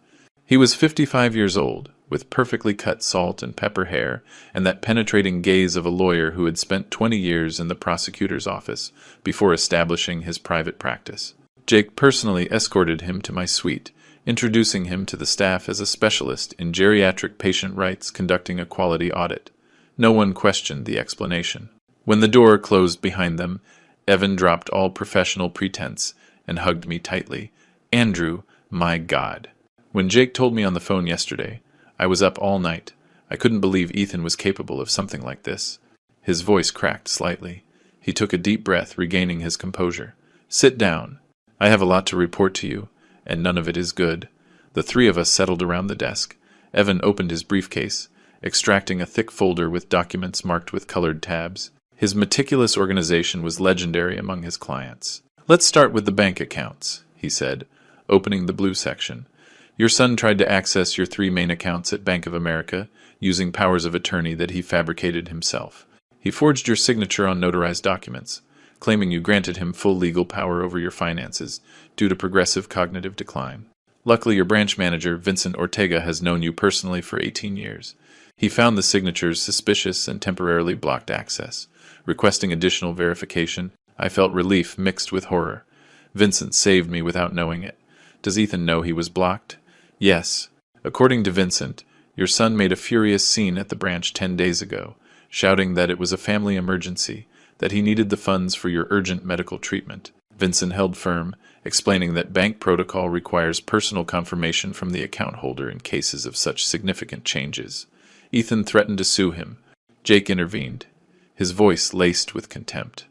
A: He was 55 years old, with perfectly cut salt and pepper hair and that penetrating gaze of a lawyer who had spent 20 years in the prosecutor's office before establishing his private practice. Jake personally escorted him to my suite, introducing him to the staff as a specialist in geriatric patient rights conducting a quality audit. No one questioned the explanation. When the door closed behind them, Evan dropped all professional pretense and hugged me tightly. "Andrew, my God." When Jake told me on the phone yesterday, I was up all night. I couldn't believe Ethan was capable of something like this. His voice cracked slightly. He took a deep breath, regaining his composure. "Sit down. I have a lot to report to you, and none of it is good." The three of us settled around the desk. Evan opened his briefcase, extracting a thick folder with documents marked with colored tabs. His meticulous organization was legendary among his clients. "Let's start with the bank accounts," he said, opening the blue section. "Your son tried to access your 3 main accounts at Bank of America using powers of attorney that he fabricated himself. He forged your signature on notarized documents, claiming you granted him full legal power over your finances due to progressive cognitive decline. Luckily, your branch manager, Vincent Ortega, has known you personally for 18 years. He found the signatures suspicious and temporarily blocked access. Requesting additional verification, I felt relief mixed with horror. Vincent saved me without knowing it. Does Ethan know he was blocked? Yes. According to Vincent, your son made a furious scene at the branch 10 days ago, shouting that it was a family emergency, that he needed the funds for your urgent medical treatment. Vincent held firm, explaining that bank protocol requires personal confirmation from the account holder in cases of such significant changes. Ethan threatened to sue him. Jake intervened, his voice laced with contempt.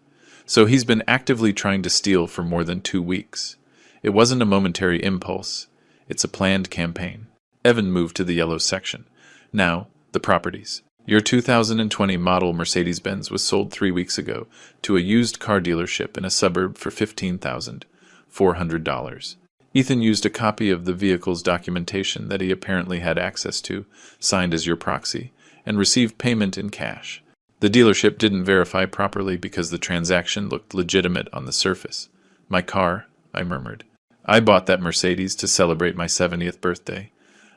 A: So he's been actively trying to steal for more than 2 weeks. It wasn't a momentary impulse. It's a planned campaign. Evan moved to the yellow section. Now, the properties. Your 2020 model Mercedes-Benz was sold 3 weeks ago to a used car dealership in a suburb for $15,000. $400. Ethan used a copy of the vehicle's documentation that he apparently had access to, signed as your proxy, and received payment in cash. The dealership didn't verify properly because the transaction looked legitimate on the surface. My car, I murmured. I bought that Mercedes to celebrate my 70th birthday.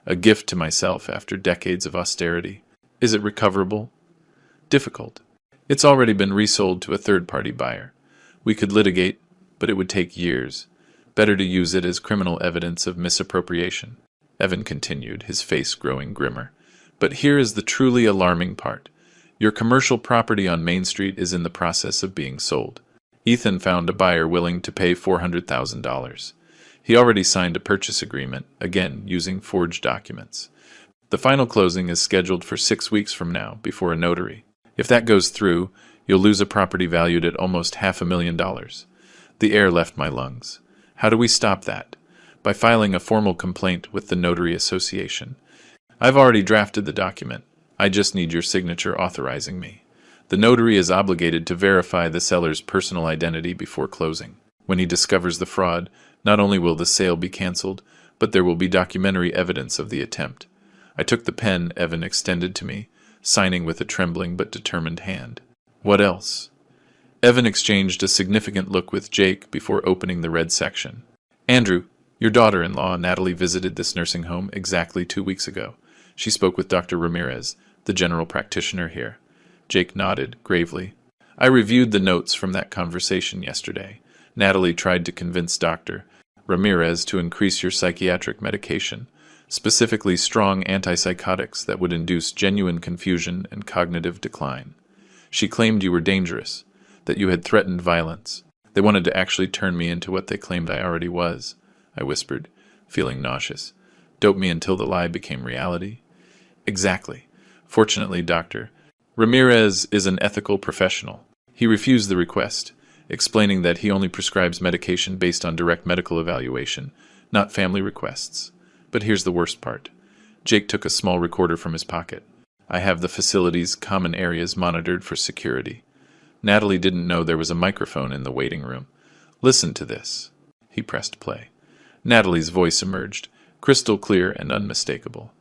A: A gift to myself after decades of austerity. Is it recoverable? Difficult. It's already been resold to a third-party buyer. We could litigate, but it would take years. Better to use it as criminal evidence of misappropriation. Evan continued, his face growing grimmer. But here is the truly alarming part. Your commercial property on Main Street is in the process of being sold. Ethan found a buyer willing to pay $400,000. He already signed a purchase agreement, again using forged documents. The final closing is scheduled for 6 weeks from now, before a notary. If that goes through, you'll lose a property valued at almost $500,000. The air left my lungs. How do we stop that? By filing a formal complaint with the Notary Association. I've already drafted the document. I just need your signature authorizing me. The notary is obligated to verify the seller's personal identity before closing. When he discovers the fraud, not only will the sale be canceled, but there will be documentary evidence of the attempt. I took the pen Evan extended to me, signing with a trembling but determined hand. What else? Evan exchanged a significant look with Jake before opening the red section. Andrew, your daughter-in-law, Natalie, visited this nursing home exactly 2 weeks ago. She spoke with Dr. Ramirez, the general practitioner here. Jake nodded, gravely. I reviewed the notes from that conversation yesterday. Natalie tried to convince Dr. Ramirez to increase your psychiatric medication, specifically strong antipsychotics that would induce genuine confusion and cognitive decline. She claimed you were dangerous, that you had threatened violence. They wanted to actually turn me into what they claimed I already was, I whispered, feeling nauseous. Dope me until the lie became reality? Exactly. Fortunately, Dr. Ramirez is an ethical professional. He refused the request, explaining that he only prescribes medication based on direct medical evaluation, not family requests. But here's the worst part. Jake took a small recorder from his pocket. I have the facility's common areas monitored for security. Natalie didn't know there was a microphone in the waiting room. Listen to this. He pressed play. Natalie's voice emerged, crystal clear and unmistakable.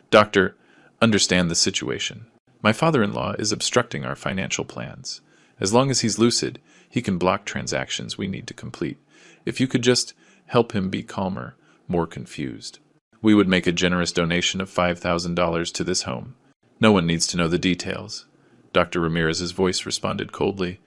A: Doctor, understand the situation. My father-in-law is obstructing our financial plans. As long as he's lucid, he can block transactions we need to complete. If you could just help him be calmer, more confused. We would make a generous donation of $5,000 to this home. No one needs to know the details. Dr. Ramirez's voice responded coldly.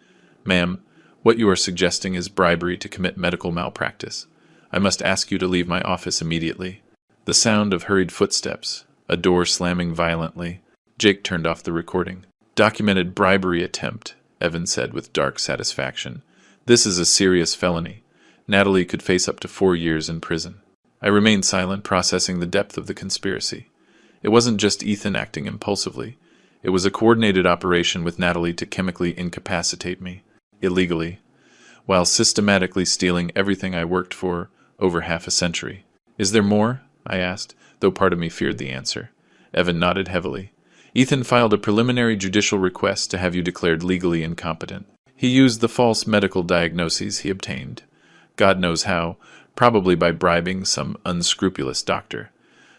A: Ma'am, what you are suggesting is bribery to commit medical malpractice. I must ask you to leave my office immediately. The sound of hurried footsteps, a door slamming violently. Jake turned off the recording. Documented bribery attempt, Evan said with dark satisfaction. This is a serious felony. Natalie could face up to 4 years in prison. I remained silent, processing the depth of the conspiracy. It wasn't just Ethan acting impulsively. It was a coordinated operation with Natalie to chemically incapacitate me, illegally, while systematically stealing everything I worked for over half a century. Is there more? I asked, though part of me feared the answer. Evan nodded heavily. Ethan filed a preliminary judicial request to have you declared legally incompetent. He used the false medical diagnoses he obtained. God knows how, probably by bribing some unscrupulous doctor.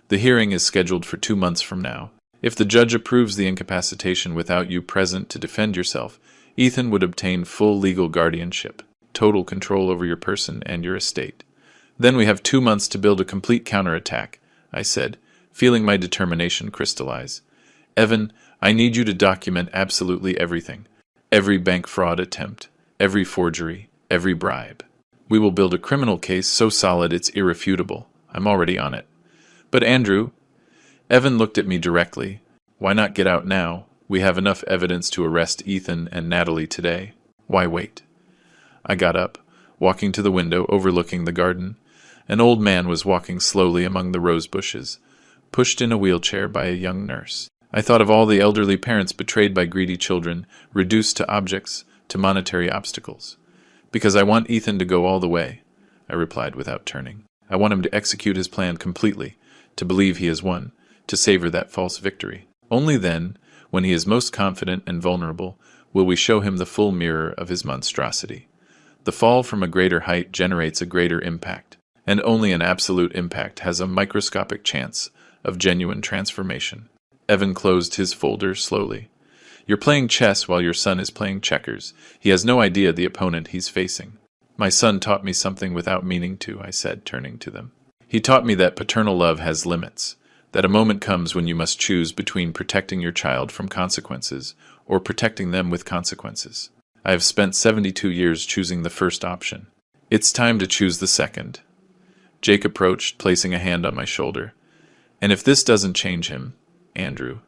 A: The hearing is scheduled for 2 months from now. If the judge approves the incapacitation without you present to defend yourself, Ethan would obtain full legal guardianship, total control over your person and your estate. Then we have 2 months to build a complete counterattack, I said, feeling my determination crystallize. Evan, I need you to document absolutely everything. Every bank fraud attempt, every forgery, every bribe. We will build a criminal case so solid it's irrefutable. I'm already on it. But Andrew, Evan looked at me directly. Why not get out now? We have enough evidence to arrest Ethan and Natalie today. Why wait? I got up, walking to the window overlooking the garden. An old man was walking slowly among the rose bushes, pushed in a wheelchair by a young nurse. I thought of all the elderly parents betrayed by greedy children, reduced to objects, to monetary obstacles. Because I want Ethan to go all the way, I replied without turning. I want him to execute his plan completely, to believe he has won, to savor that false victory. Only then, when he is most confident and vulnerable, will we show him the full mirror of his monstrosity. The fall from a greater height generates a greater impact, and only an absolute impact has a microscopic chance of genuine transformation. Evan closed his folder slowly. You're playing chess while your son is playing checkers. He has no idea the opponent he's facing. My son taught me something without meaning to, I said, turning to them. He taught me that paternal love has limits, that a moment comes when you must choose between protecting your child from consequences or protecting them with consequences. I have spent 72 years choosing the first option. It's time to choose the second. Jake approached, placing a hand on my shoulder. And if this doesn't change him, Andrew,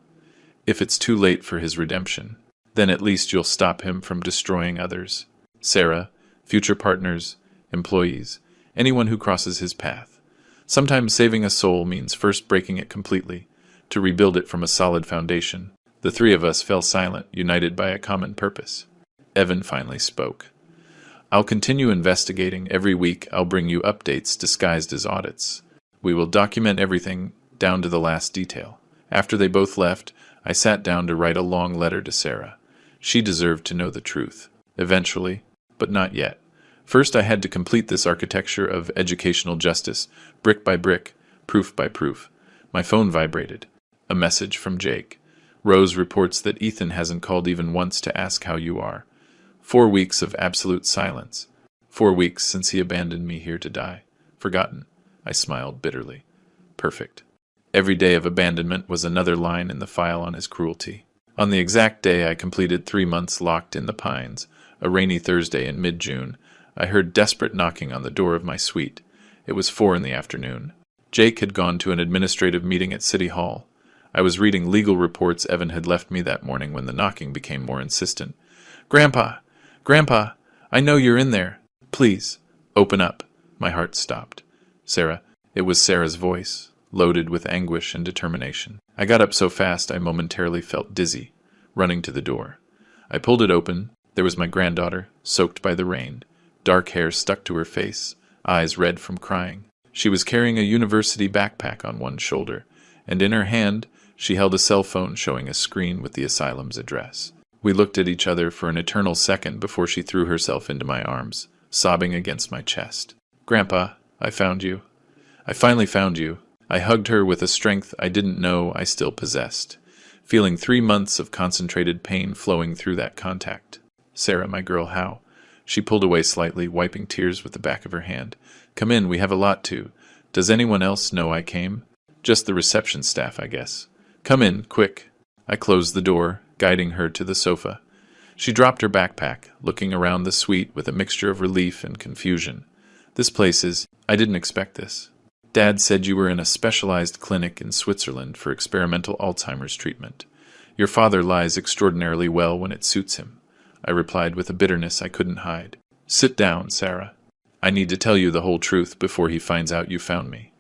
A: if it's too late for his redemption, then at least you'll stop him from destroying others. Sarah, future partners, employees, anyone who crosses his path. Sometimes saving a soul means first breaking it completely, to rebuild it from a solid foundation. The three of us fell silent, united by a common purpose. Evan finally spoke. I'll continue investigating. Every week I'll bring you updates disguised as audits. We will document everything down to the last detail. After they both left, I sat down to write a long letter to Sarah. She deserved to know the truth. Eventually, but not yet. First, I had to complete this architecture of educational justice, brick by brick, proof by proof. My phone vibrated. A message from Jake. Rose reports that Ethan hasn't called even once to ask how you are. 4 weeks of absolute silence. 4 weeks since he abandoned me here to die. Forgotten. I smiled bitterly. Perfect. Every day of abandonment was another line in the file on his cruelty. On the exact day I completed 3 months locked in the pines, a rainy Thursday in mid-June, I heard desperate knocking on the door of my suite. It was 4 in the afternoon. Jake had gone to an administrative meeting at City Hall. I was reading legal reports Evan had left me that morning when the knocking became more insistent. Grandpa! Grandpa! I know you're in there. Please, open up. My heart stopped. Sarah. It was Sarah's voice, loaded with anguish and determination. I got up so fast I momentarily felt dizzy, running to the door. I pulled it open. There was my granddaughter, soaked by the rain, dark hair stuck to her face, eyes red from crying. She was carrying a university backpack on one shoulder, and in her hand she held a cell phone showing a screen with the asylum's address. We looked at each other for an eternal second before she threw herself into my arms, sobbing against my chest. Grandpa, I found you. I finally found you. I hugged her with a strength I didn't know I still possessed, feeling 3 months of concentrated pain flowing through that contact. Sarah, my girl, how? She pulled away slightly, wiping tears with the back of her hand. Come in, we have a lot to. Does anyone else know I came? Just the reception staff, I guess. Come in, quick. I closed the door, guiding her to the sofa. She dropped her backpack, looking around the suite with a mixture of relief and confusion. This place is... I didn't expect this. Dad said you were in a specialized clinic in Switzerland for experimental Alzheimer's treatment. Your father lies extraordinarily well when it suits him. I replied with a bitterness I couldn't hide. Sit down, Sarah. I need to tell you the whole truth before he finds out you found me.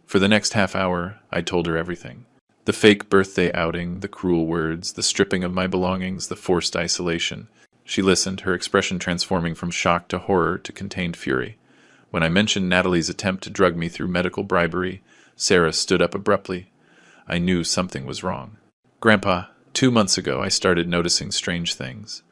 A: For the next half hour, I told her everything. The fake birthday outing, the cruel words, the stripping of my belongings, the forced isolation. She listened, her expression transforming from shock to horror to contained fury. When I mentioned Natalie's attempt to drug me through medical bribery, Sarah stood up abruptly. I knew something was wrong. Grandpa, 2 months ago I started noticing strange things.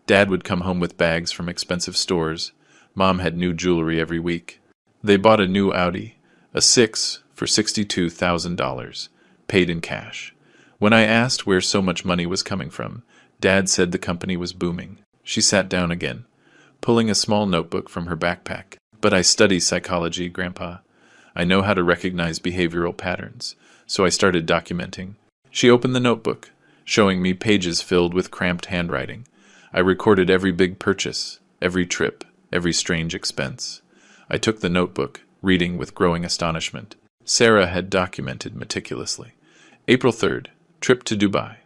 A: Dad would come home with bags from expensive stores. Mom had new jewelry every week. They bought a new Audi, a 6 for $62,000, paid in cash. When I asked where so much money was coming from, Dad said the company was booming. She sat down again, pulling a small notebook from her backpack. But I study psychology, Grandpa. I know how to recognize behavioral patterns, so I started documenting. She opened the notebook, showing me pages filled with cramped handwriting. I recorded every big purchase, every trip, every strange expense. I took the notebook, reading with growing astonishment. Sarah had documented meticulously. April 3rd, trip to Dubai.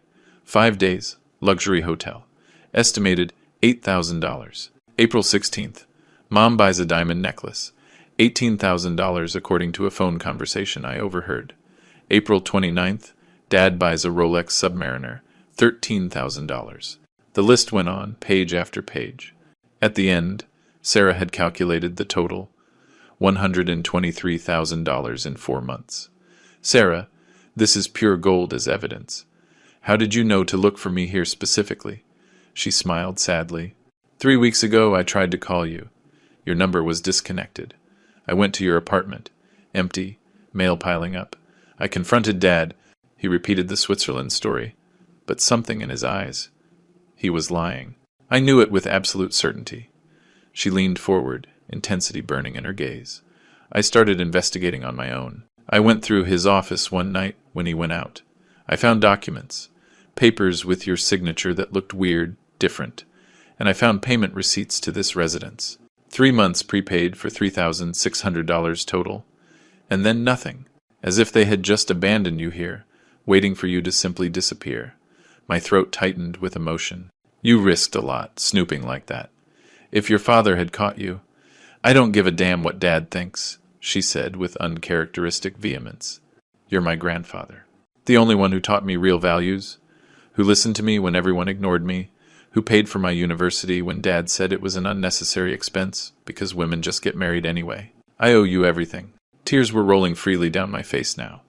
A: 5 days, luxury hotel. Estimated $8,000. April 16th, Mom buys a diamond necklace. $18,000 according to a phone conversation I overheard. April 29th, Dad buys a Rolex Submariner. $13,000. The list went on, page after page. At the end, Sarah had calculated the total, $123,000 in 4 months. Sarah, this is pure gold as evidence. How did you know to look for me here specifically? She smiled sadly. 3 weeks ago I tried to call you. Your number was disconnected. I went to your apartment. Empty, mail piling up. I confronted Dad. He repeated the Switzerland story. But something in his eyes. He was lying. I knew it with absolute certainty. She leaned forward, intensity burning in her gaze. I started investigating on my own. I went through his office one night when he went out. I found documents, papers with your signature that looked weird, different, and I found payment receipts to this residence. 3 months prepaid for $3,600 total, and then nothing, as if they had just abandoned you here, waiting for you to simply disappear. My throat tightened with emotion. You risked a lot, snooping like that. If your father had caught you— I don't give a damn what Dad thinks, she said with uncharacteristic vehemence. You're my grandfather. The only one who taught me real values, who listened to me when everyone ignored me, who paid for my university when Dad said it was an unnecessary expense because women just get married anyway. I owe you everything. Tears were rolling freely down my face now.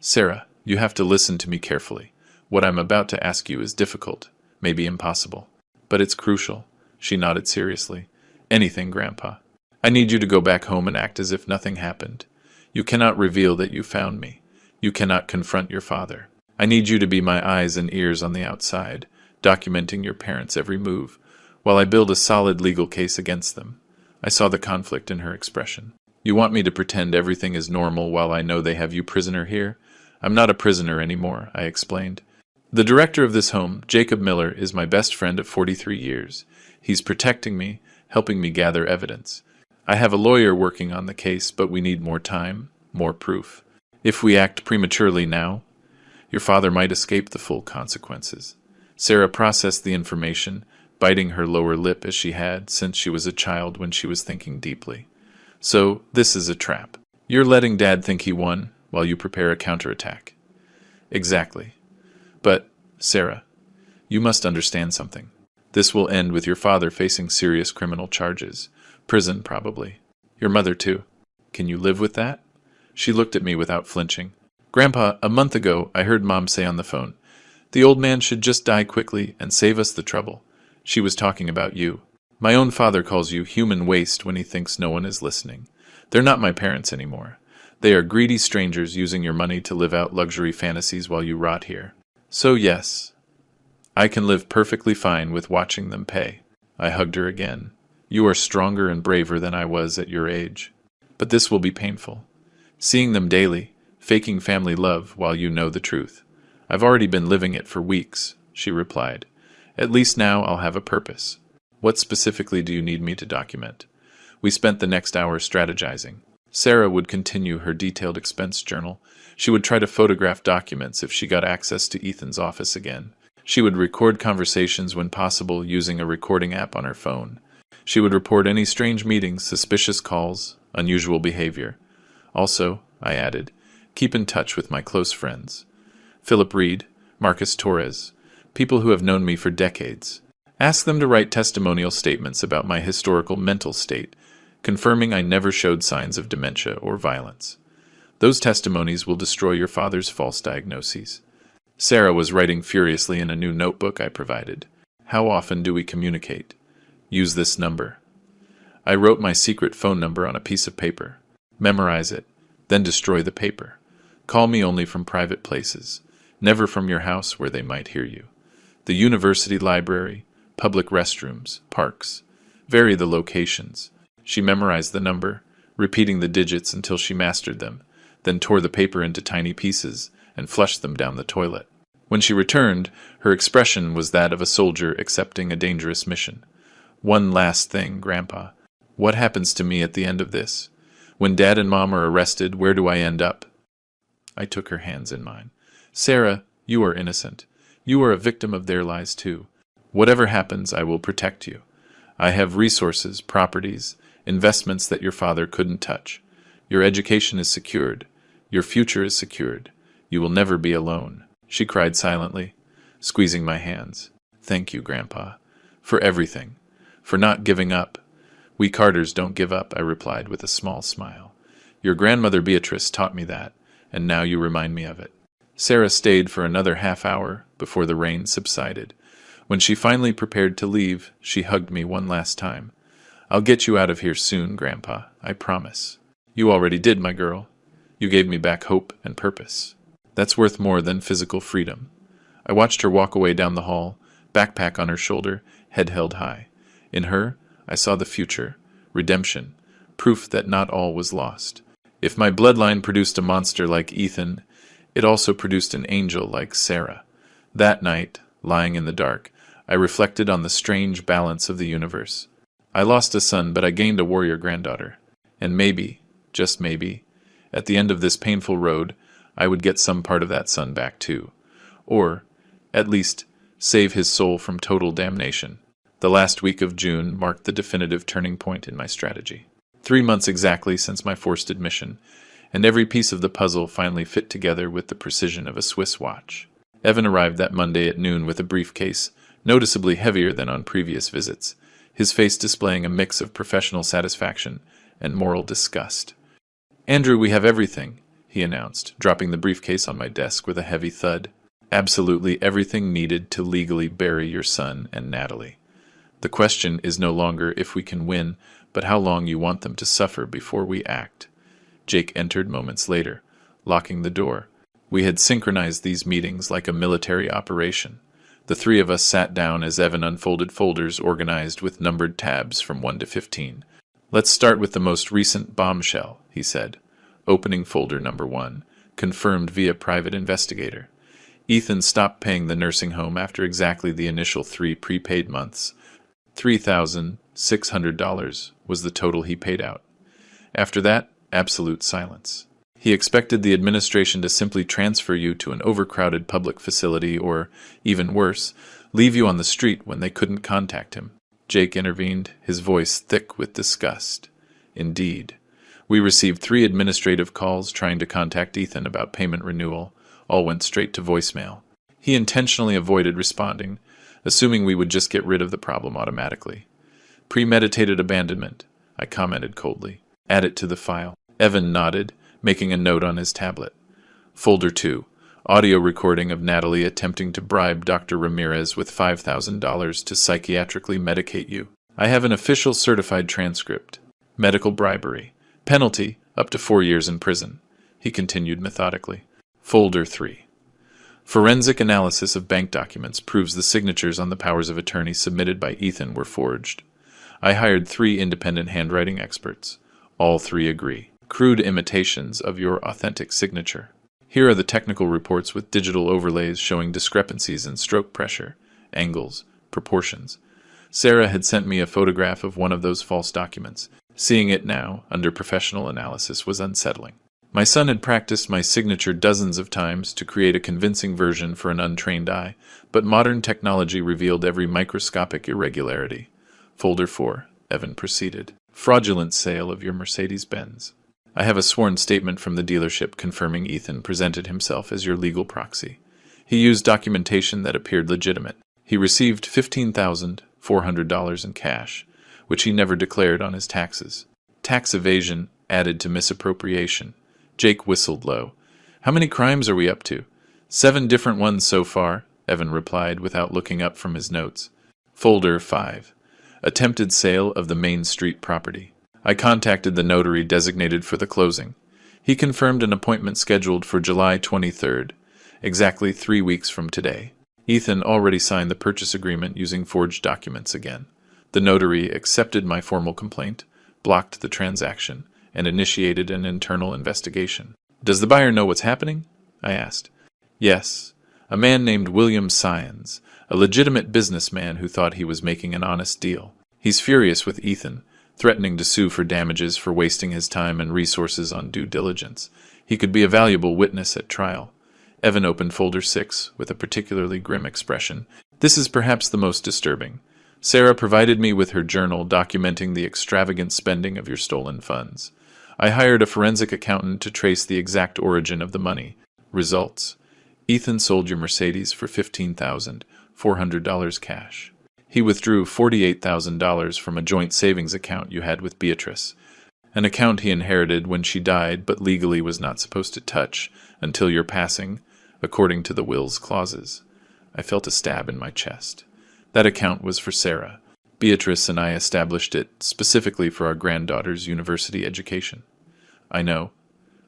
A: Sarah, you have to listen to me carefully. What I'm about to ask you is difficult, maybe impossible, but it's crucial. She nodded seriously. Anything, Grandpa. I need you to go back home and act as if nothing happened. You cannot reveal that you found me. You cannot confront your father. I need you to be my eyes and ears on the outside, documenting your parents' every move, while I build a solid legal case against them. I saw the conflict in her expression. You want me to pretend everything is normal while I know they have you prisoner here? I'm not a prisoner anymore, I explained. The director of this home, Jacob Miller, is my best friend of 43 years. He's protecting me, helping me gather evidence. I have a lawyer working on the case, but we need more time, more proof. If we act prematurely now, your father might escape the full consequences. Sarah processed the information, biting her lower lip as she had since she was a child when she was thinking deeply. So, this is a trap. You're letting Dad think he won while you prepare a counterattack. Exactly. But, Sarah, you must understand something. This will end with your father facing serious criminal charges. Prison, probably. Your mother, too. Can you live with that? She looked at me without flinching. Grandpa, a month ago, I heard Mom say on the phone, the old man should just die quickly and save us the trouble. She was talking about you. My own father calls you human waste when he thinks no one is listening. They're not my parents anymore. They are greedy strangers using your money to live out luxury fantasies while you rot here. So yes, I can live perfectly fine with watching them pay. I hugged her again. You are stronger and braver than I was at your age. But this will be painful. Seeing them daily, faking family love while you know the truth. I've already been living it for weeks, she replied. At least now I'll have a purpose. What specifically do you need me to document? We spent the next hour strategizing. Sarah would continue her detailed expense journal. She would try to photograph documents if she got access to Ethan's office again. She would record conversations when possible using a recording app on her phone. She would report any strange meetings, suspicious calls, unusual behavior. Also, I added, keep in touch with my close friends. Philip Reed, Marcus Torres, people who have known me for decades. Ask them to write testimonial statements about my historical mental state, confirming I never showed signs of dementia or violence. Those testimonies will destroy your father's false diagnoses. Sarah was writing furiously in a new notebook I provided. How often do we communicate? Use this number. I wrote my secret phone number on a piece of paper. Memorize it, then destroy the paper. Call me only from private places, never from your house where they might hear you. The university library, public restrooms, parks. Vary the locations. She memorized the number, repeating the digits until she mastered them, then tore the paper into tiny pieces and flushed them down the toilet. When she returned, her expression was that of a soldier accepting a dangerous mission. One last thing, Grandpa. What happens to me at the end of this? When Dad and Mom are arrested, where do I end up? I took her hands in mine. Sarah, you are innocent. You are a victim of their lies too. Whatever happens, I will protect you. I have resources, properties, investments that your father couldn't touch. Your education is secured. Your future is secured. You will never be alone. She cried silently, squeezing my hands. Thank you, Grandpa, for everything, for not giving up. We Carters don't give up, I replied with a small smile. Your grandmother Beatrice taught me that, and now you remind me of it. Sarah stayed for another half hour before the rain subsided. When she finally prepared to leave, she hugged me one last time. I'll get you out of here soon, Grandpa, I promise. You already did, my girl. You gave me back hope and purpose. That's worth more than physical freedom. I watched her walk away down the hall, backpack on her shoulder, head held high. In her, I saw the future, redemption, proof that not all was lost. If my bloodline produced a monster like Ethan, it also produced an angel like Sarah. That night, lying in the dark, I reflected on the strange balance of the universe. I lost a son, but I gained a warrior granddaughter. And maybe, just maybe, at the end of this painful road, I would get some part of that son back too. Or, at least, save his soul from total damnation. The last week of June marked the definitive turning point in my strategy. 3 months exactly since my forced admission, and every piece of the puzzle finally fit together with the precision of a Swiss watch. Evan arrived that Monday at noon with a briefcase, noticeably heavier than on previous visits, his face displaying a mix of professional satisfaction and moral disgust. "Andrew, we have everything," he announced, dropping the briefcase on my desk with a heavy thud. "Absolutely everything needed to legally bury your son and Natalie. The question is no longer if we can win, but how long you want them to suffer before we act." Jake entered moments later, locking the door. We had synchronized these meetings like a military operation. The three of us sat down as Evan unfolded folders organized with numbered tabs from 1 to 15. "Let's start with the most recent bombshell," he said, opening folder number 1, confirmed via private investigator. Ethan stopped paying the nursing home after exactly the initial 3 prepaid months. $3,600 was the total he paid out. After that, absolute silence. He expected the administration to simply transfer you to an overcrowded public facility or, even worse, leave you on the street when they couldn't contact him. Jake intervened, his voice thick with disgust. "Indeed. We received 3 administrative calls trying to contact Ethan about payment renewal. All went straight to voicemail. He intentionally avoided responding, assuming we would just get rid of the problem automatically. Premeditated abandonment," I commented coldly. "Add it to the file." Evan nodded, making a note on his tablet. Folder 2, audio recording of Natalie attempting to bribe Dr. Ramirez with $5,000 to psychiatrically medicate you. I have an official certified transcript. Medical bribery. Penalty, up to 4 years in prison. He continued methodically. Folder 3. Forensic analysis of bank documents proves the signatures on the powers of attorney submitted by Ethan were forged. I hired 3 independent handwriting experts. All 3 agree. Crude imitations of your authentic signature. Here are the technical reports with digital overlays showing discrepancies in stroke pressure, angles, proportions. Sarah had sent me a photograph of one of those false documents. Seeing it now, under professional analysis, was unsettling. My son had practiced my signature dozens of times to create a convincing version for an untrained eye, but modern technology revealed every microscopic irregularity. Folder 4, Evan proceeded. Fraudulent sale of your Mercedes-Benz. I have a sworn statement from the dealership confirming Ethan presented himself as your legal proxy. He used documentation that appeared legitimate. He received $15,400 in cash, which he never declared on his taxes. Tax evasion added to misappropriation. Jake whistled low. "How many crimes are we up to?" "7 different ones so far," Evan replied without looking up from his notes. Folder 5. Attempted sale of the Main Street property. I contacted the notary designated for the closing. He confirmed an appointment scheduled for July 23rd, exactly 3 weeks from today. Ethan already signed the purchase agreement using forged documents again. The notary accepted my formal complaint, blocked the transaction, and initiated an internal investigation. "Does the buyer know what's happening?" I asked. "Yes. A man named William Syons, a legitimate businessman who thought he was making an honest deal. He's furious with Ethan, threatening to sue for damages for wasting his time and resources on due diligence. He could be a valuable witness at trial." Evan opened folder 6 with a particularly grim expression. "This is perhaps the most disturbing. Sarah provided me with her journal documenting the extravagant spending of your stolen funds. I hired a forensic accountant to trace the exact origin of the money. Results: Ethan sold your Mercedes for $15,400 cash. He withdrew $48,000 from a joint savings account you had with Beatrice, an account he inherited when she died but legally was not supposed to touch until your passing, according to the will's clauses." I felt a stab in my chest. That account was for Sarah. Beatrice and I established it specifically for our granddaughter's university education. I know.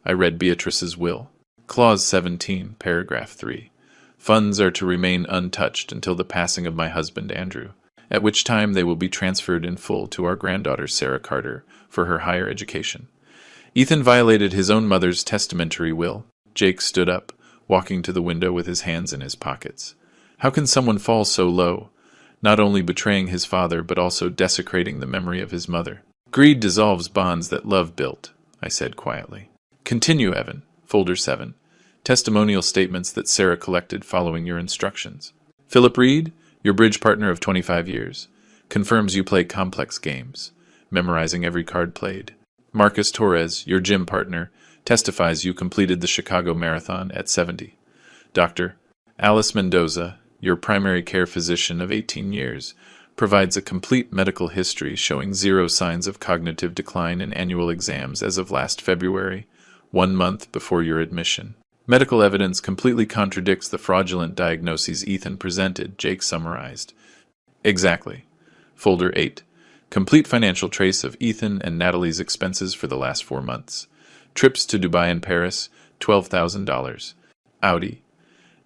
A: I read Beatrice's will. Clause 17, paragraph 3. Funds are to remain untouched until the passing of my husband Andrew, at which time they will be transferred in full to our granddaughter Sarah Carter for her higher education. Ethan violated his own mother's testamentary will. Jake stood up, walking to the window with his hands in his pockets. How can someone fall so low, not only betraying his father but also desecrating the memory of his mother? Greed dissolves bonds that love built, I said quietly. Continue, Evan. Folder 7. Testimonial statements that Sarah collected following your instructions. Philip Reed, your bridge partner of 25 years, confirms you play complex games, memorizing every card played. Marcus Torres, your gym partner, testifies you completed the Chicago Marathon at 70. Dr. Alice Mendoza, your primary care physician of 18 years, provides a complete medical history showing zero signs of cognitive decline in annual exams as of last February, 1 month before your admission. Medical evidence completely contradicts the fraudulent diagnoses Ethan presented, Jake summarized. Exactly. Folder 8. Complete financial trace of Ethan and Natalie's expenses for the last 4 months. Trips to Dubai and Paris, $12,000. Audi.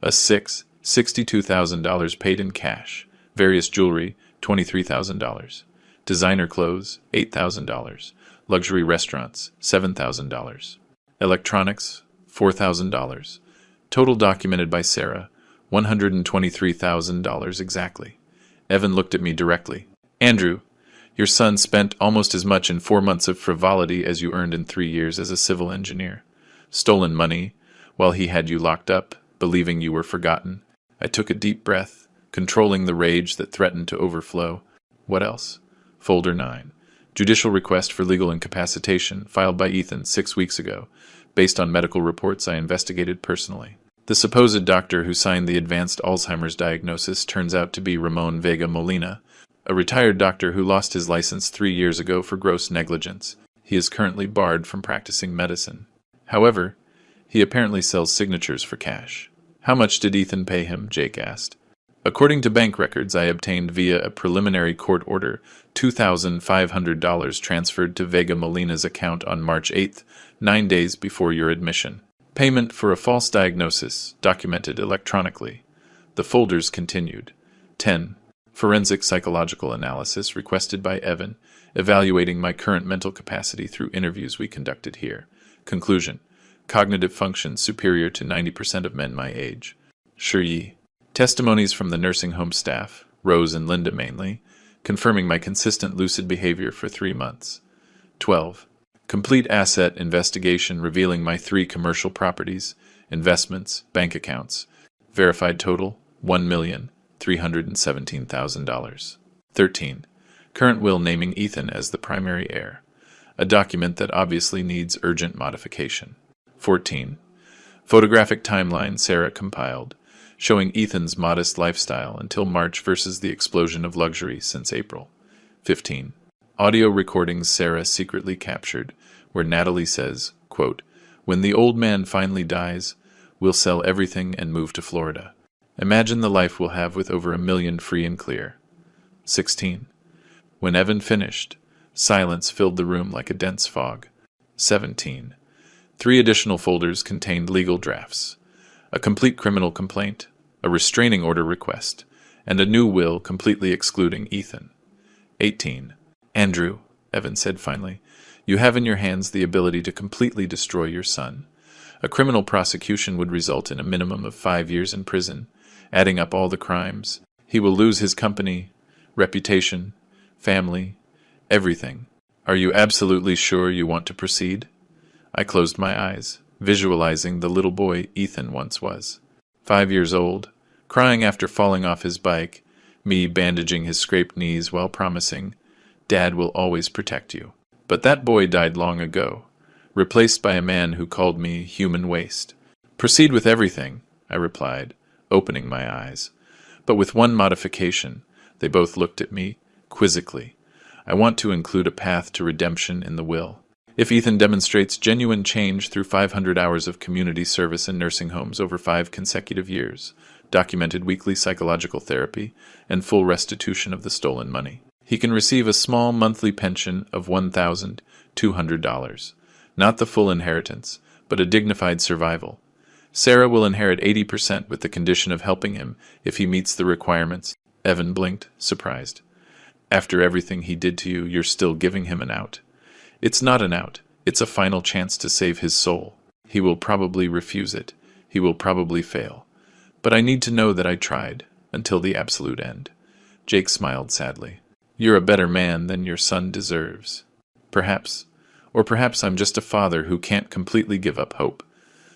A: A $62,000 paid in cash. Various jewelry, $23,000. Designer clothes, $8,000. Luxury restaurants, $7,000. Electronics, $4,000. Total documented by Sarah, $123,000 exactly. Evan looked at me directly. Andrew, your son spent almost as much in 4 months of frivolity as you earned in 3 years as a civil engineer. Stolen money, while he had you locked up, believing you were forgotten. I took a deep breath, controlling the rage that threatened to overflow. What else? Folder 9. Judicial request for legal incapacitation, filed by Ethan 6 weeks ago, based on medical reports I investigated personally. The supposed doctor who signed the advanced Alzheimer's diagnosis turns out to be Ramon Vega Molina, a retired doctor who lost his license 3 years ago for gross negligence. He is currently barred from practicing medicine. However, he apparently sells signatures for cash. How much did Ethan pay him? Jake asked. According to bank records I obtained via a preliminary court order, $2,500 transferred to Vega Molina's account on March 8th, 9 days before your admission. Payment for a false diagnosis, documented electronically. The folders continued. 10. Forensic psychological analysis requested by Evan, evaluating my current mental capacity through interviews we conducted here. Conclusion. Cognitive function superior to 90% of men my age. Sure. Testimonies from the nursing home staff, Rose and Linda mainly, confirming my consistent lucid behavior for 3 months. 12. Complete asset investigation revealing my 3 commercial properties, investments, bank accounts. Verified total, $1,317,000. 13. Current will naming Ethan as the primary heir, a document that obviously needs urgent modification. 14. Photographic timeline Sarah compiled, showing Ethan's modest lifestyle until March versus the explosion of luxury since April. 15. Audio recordings Sarah secretly captured, where Natalie says, quote, "When the old man finally dies, we'll sell everything and move to Florida. Imagine the life we'll have with over $1 million free and clear." 16. When Evan finished, silence filled the room like a dense fog. 17. 3 additional folders contained legal drafts, a complete criminal complaint, a restraining order request, and a new will completely excluding Ethan. 18. Andrew, Evan said finally, you have in your hands the ability to completely destroy your son. A criminal prosecution would result in a minimum of 5 years in prison, adding up all the crimes. He will lose his company, reputation, family, everything. Are you absolutely sure you want to proceed? I closed my eyes, visualizing the little boy Ethan once was. 5 years old, crying after falling off his bike, me bandaging his scraped knees while promising, "Dad will always protect you." But that boy died long ago, replaced by a man who called me human waste. "Proceed with everything," I replied, opening my eyes. But with one modification. They both looked at me, quizzically. I want to include a path to redemption in the will. If Ethan demonstrates genuine change through 500 hours of community service in nursing homes over 5 consecutive years, documented weekly psychological therapy, and full restitution of the stolen money. He can receive a small monthly pension of $1,200. Not the full inheritance, but a dignified survival. Sarah will inherit 80% with the condition of helping him if he meets the requirements. Evan blinked, surprised. After everything he did to you, you're still giving him an out. It's not an out. It's a final chance to save his soul. He will probably refuse it. He will probably fail. But I need to know that I tried, until the absolute end. Jake smiled sadly. You're a better man than your son deserves. Perhaps. Or perhaps I'm just a father who can't completely give up hope.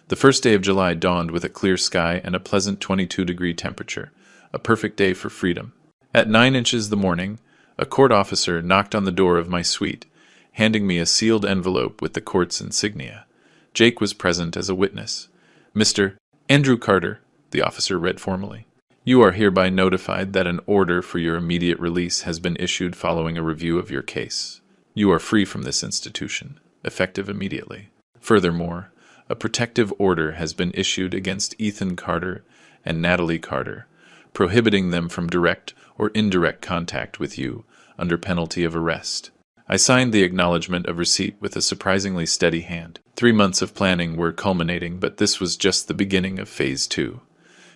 A: The first day of July dawned with a clear sky and a pleasant 22-degree temperature, a perfect day for freedom. At 9 inches the morning, a court officer knocked on the door of my suite, handing me a sealed envelope with the court's insignia. Jake was present as a witness. Mr. Andrew Carter, the officer read formally. You are hereby notified that an order for your immediate release has been issued following a review of your case. You are free from this institution, effective immediately. Furthermore, a protective order has been issued against Ethan Carter and Natalie Carter, prohibiting them from direct or indirect contact with you under penalty of arrest. I signed the acknowledgement of receipt with a surprisingly steady hand. 3 months of planning were culminating, but this was just the beginning of Phase 2.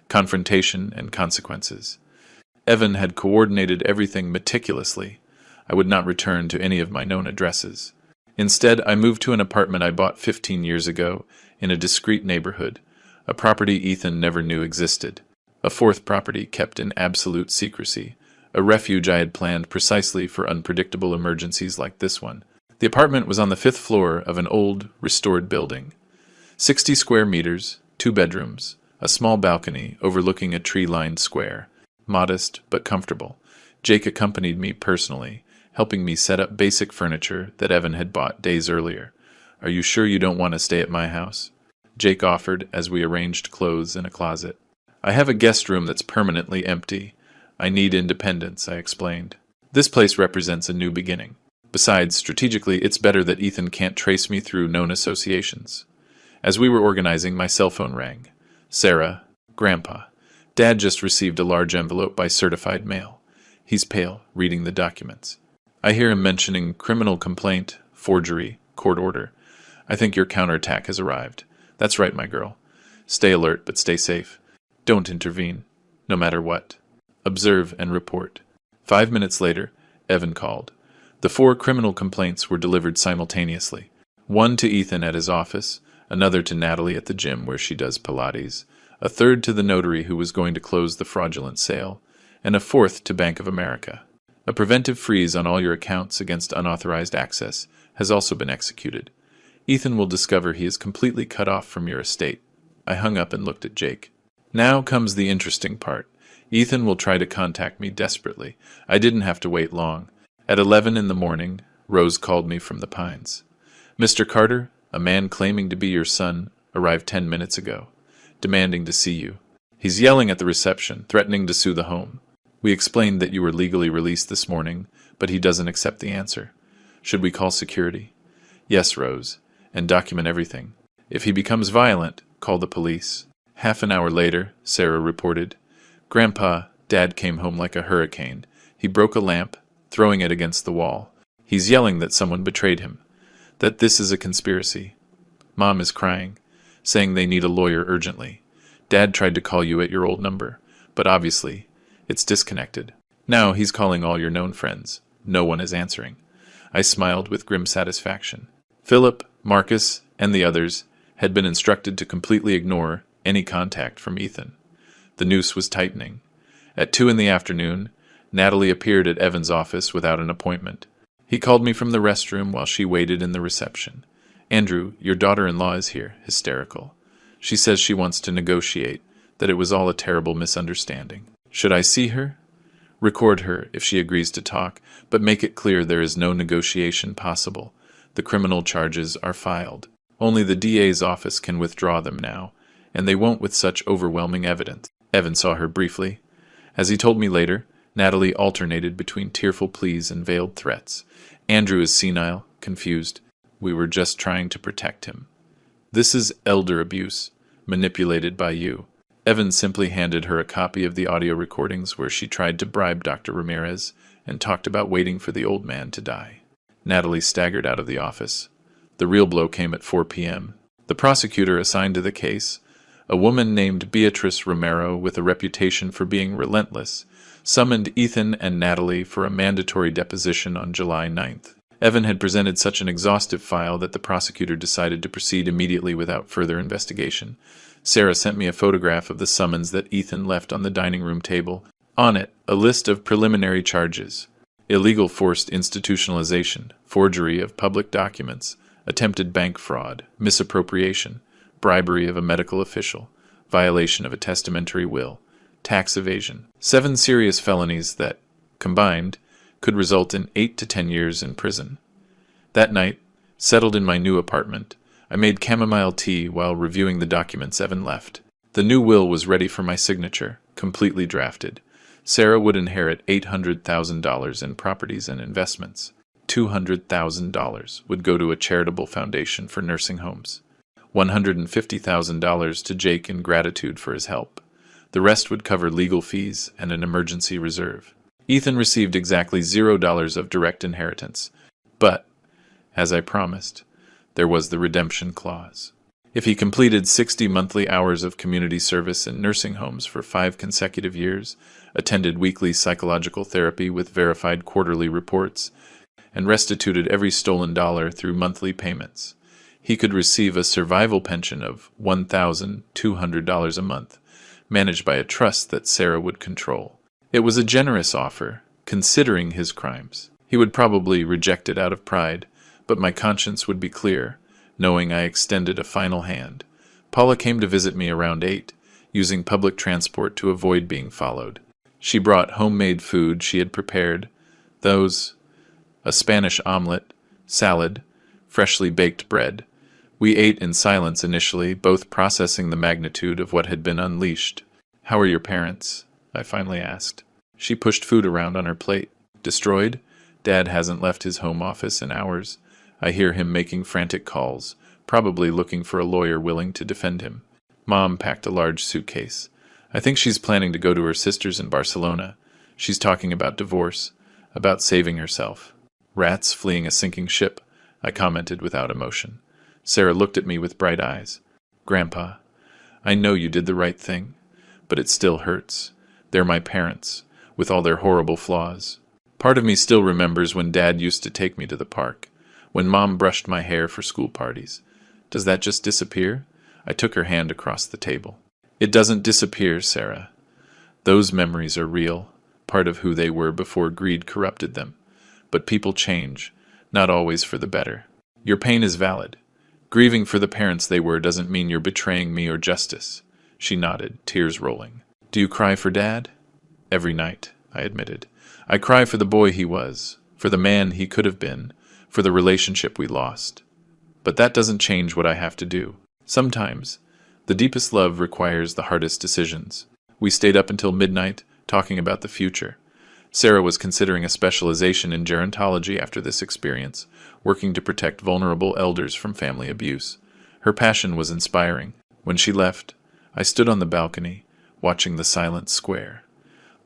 A: Confrontation and consequences. Evan had coordinated everything meticulously. I would not return to any of my known addresses. Instead, I moved to an apartment I bought 15 years ago in a discreet neighborhood, a property Ethan never knew existed. A fourth property kept in absolute secrecy, a refuge I had planned precisely for unpredictable emergencies like this one. The apartment was on the 5th floor of an old, restored building. 60 square meters, 2 bedrooms, a small balcony overlooking a tree-lined square. Modest, but comfortable. Jake accompanied me personally, helping me set up basic furniture that Evan had bought days earlier. Are you sure you don't want to stay at my house? Jake offered as we arranged clothes in a closet. I have a guest room that's permanently empty. I need independence, I explained. This place represents a new beginning. Besides, strategically, it's better that Ethan can't trace me through known associations. As we were organizing, my cell phone rang. Sarah, Grandpa. Dad just received a large envelope by certified mail. He's pale, reading the documents. I hear him mentioning criminal complaint, forgery, court order. I think your counterattack has arrived. That's right, my girl. Stay alert, but stay safe. Don't intervene, no matter what. Observe and report. 5 minutes later, Evan called. The 4 criminal complaints were delivered simultaneously. One to Ethan at his office, another to Natalie at the gym where she does Pilates, a third to the notary who was going to close the fraudulent sale, and a fourth to Bank of America. A preventive freeze on all your accounts against unauthorized access has also been executed. Ethan will discover he is completely cut off from your estate. I hung up and looked at Jake. Now comes the interesting part. Ethan will try to contact me desperately. I didn't have to wait long. At 11 in the morning, Rose called me from the Pines. Mr. Carter, a man claiming to be your son, arrived 10 minutes ago, demanding to see you. He's yelling at the reception, threatening to sue the home. We explained that you were legally released this morning, but he doesn't accept the answer. Should we call security? Yes, Rose, and document everything. If he becomes violent, call the police. Half an hour later, Sarah reported. Grandpa, Dad came home like a hurricane. He broke a lamp, throwing it against the wall. He's yelling that someone betrayed him, that this is a conspiracy. Mom is crying, saying they need a lawyer urgently. Dad tried to call you at your old number, but obviously, it's disconnected. Now he's calling all your known friends. No one is answering. I smiled with grim satisfaction. Philip, Marcus, and the others had been instructed to completely ignore any contact from Ethan. The noose was tightening. At 2 in the afternoon, Natalie appeared at Evan's office without an appointment. He called me from the restroom while she waited in the reception. Andrew, your daughter-in-law is here, hysterical. She says she wants to negotiate, that it was all a terrible misunderstanding. Should I see her? Record her if she agrees to talk, but make it clear there is no negotiation possible. The criminal charges are filed. Only the DA's office can withdraw them now, and they won't with such overwhelming evidence. Evan saw her briefly. As he told me later, Natalie alternated between tearful pleas and veiled threats. Andrew is senile, confused. We were just trying to protect him. This is elder abuse, manipulated by you. Evan simply handed her a copy of the audio recordings where she tried to bribe Dr. Ramirez and talked about waiting for the old man to die. Natalie staggered out of the office. The real blow came at 4 p.m. The prosecutor assigned to the case, a woman named Beatrice Romero with a reputation for being relentless, summoned Ethan and Natalie for a mandatory deposition on July 9th. Evan had presented such an exhaustive file that the prosecutor decided to proceed immediately without further investigation. Sarah sent me a photograph of the summons that Ethan left on the dining room table. On it, a list of preliminary charges: illegal forced institutionalization, forgery of public documents, attempted bank fraud, misappropriation, bribery of a medical official, violation of a testamentary will, tax evasion. 7 serious felonies that, combined, could result in 8 to 10 years in prison. That night, settled in my new apartment, I made chamomile tea while reviewing the documents Evan left. The new will was ready for my signature, completely drafted. Sarah would inherit $800,000 in properties and investments. $200,000 would go to a charitable foundation for nursing homes. $150,000 to Jake in gratitude for his help. The rest would cover legal fees and an emergency reserve. Ethan received exactly $0 of direct inheritance. But, as I promised, there was the redemption clause. If he completed 60 monthly hours of community service in nursing homes for 5 consecutive years, attended weekly psychological therapy with verified quarterly reports, and restituted every stolen dollar through monthly payments, he could receive a survival pension of $1,200 a month, managed by a trust that Sarah would control. It was a generous offer, considering his crimes. He would probably reject it out of pride, but my conscience would be clear, knowing I extended a final hand. Paula came to visit me around 8, using public transport to avoid being followed. She brought homemade food she had prepared, a Spanish omelet, salad, freshly baked bread. We ate in silence initially, both processing the magnitude of what had been unleashed. "How are your parents?" I finally asked. She pushed food around on her plate. "Destroyed? Dad hasn't left his home office in hours. I hear him making frantic calls, probably looking for a lawyer willing to defend him. Mom packed a large suitcase. I think she's planning to go to her sister's in Barcelona. She's talking about divorce, about saving herself." "Rats fleeing a sinking ship," I commented without emotion. Sarah looked at me with bright eyes. "Grandpa, I know you did the right thing, but it still hurts. They're my parents, with all their horrible flaws. Part of me still remembers when Dad used to take me to the park, when Mom brushed my hair for school parties. Does that just disappear?" I took her hand across the table. "It doesn't disappear, Sarah. Those memories are real, part of who they were before greed corrupted them. But people change, not always for the better. Your pain is valid. Grieving for the parents they were doesn't mean you're betraying me or justice." She nodded, tears rolling. "Do you cry for Dad?" "Every night," I admitted. "I cry for the boy he was, for the man he could have been, for the relationship we lost. But that doesn't change what I have to do. Sometimes, the deepest love requires the hardest decisions." We stayed up until midnight, talking about the future. Sarah was considering a specialization in gerontology after this experience, working to protect vulnerable elders from family abuse. Her passion was inspiring. When she left, I stood on the balcony, watching the silent square.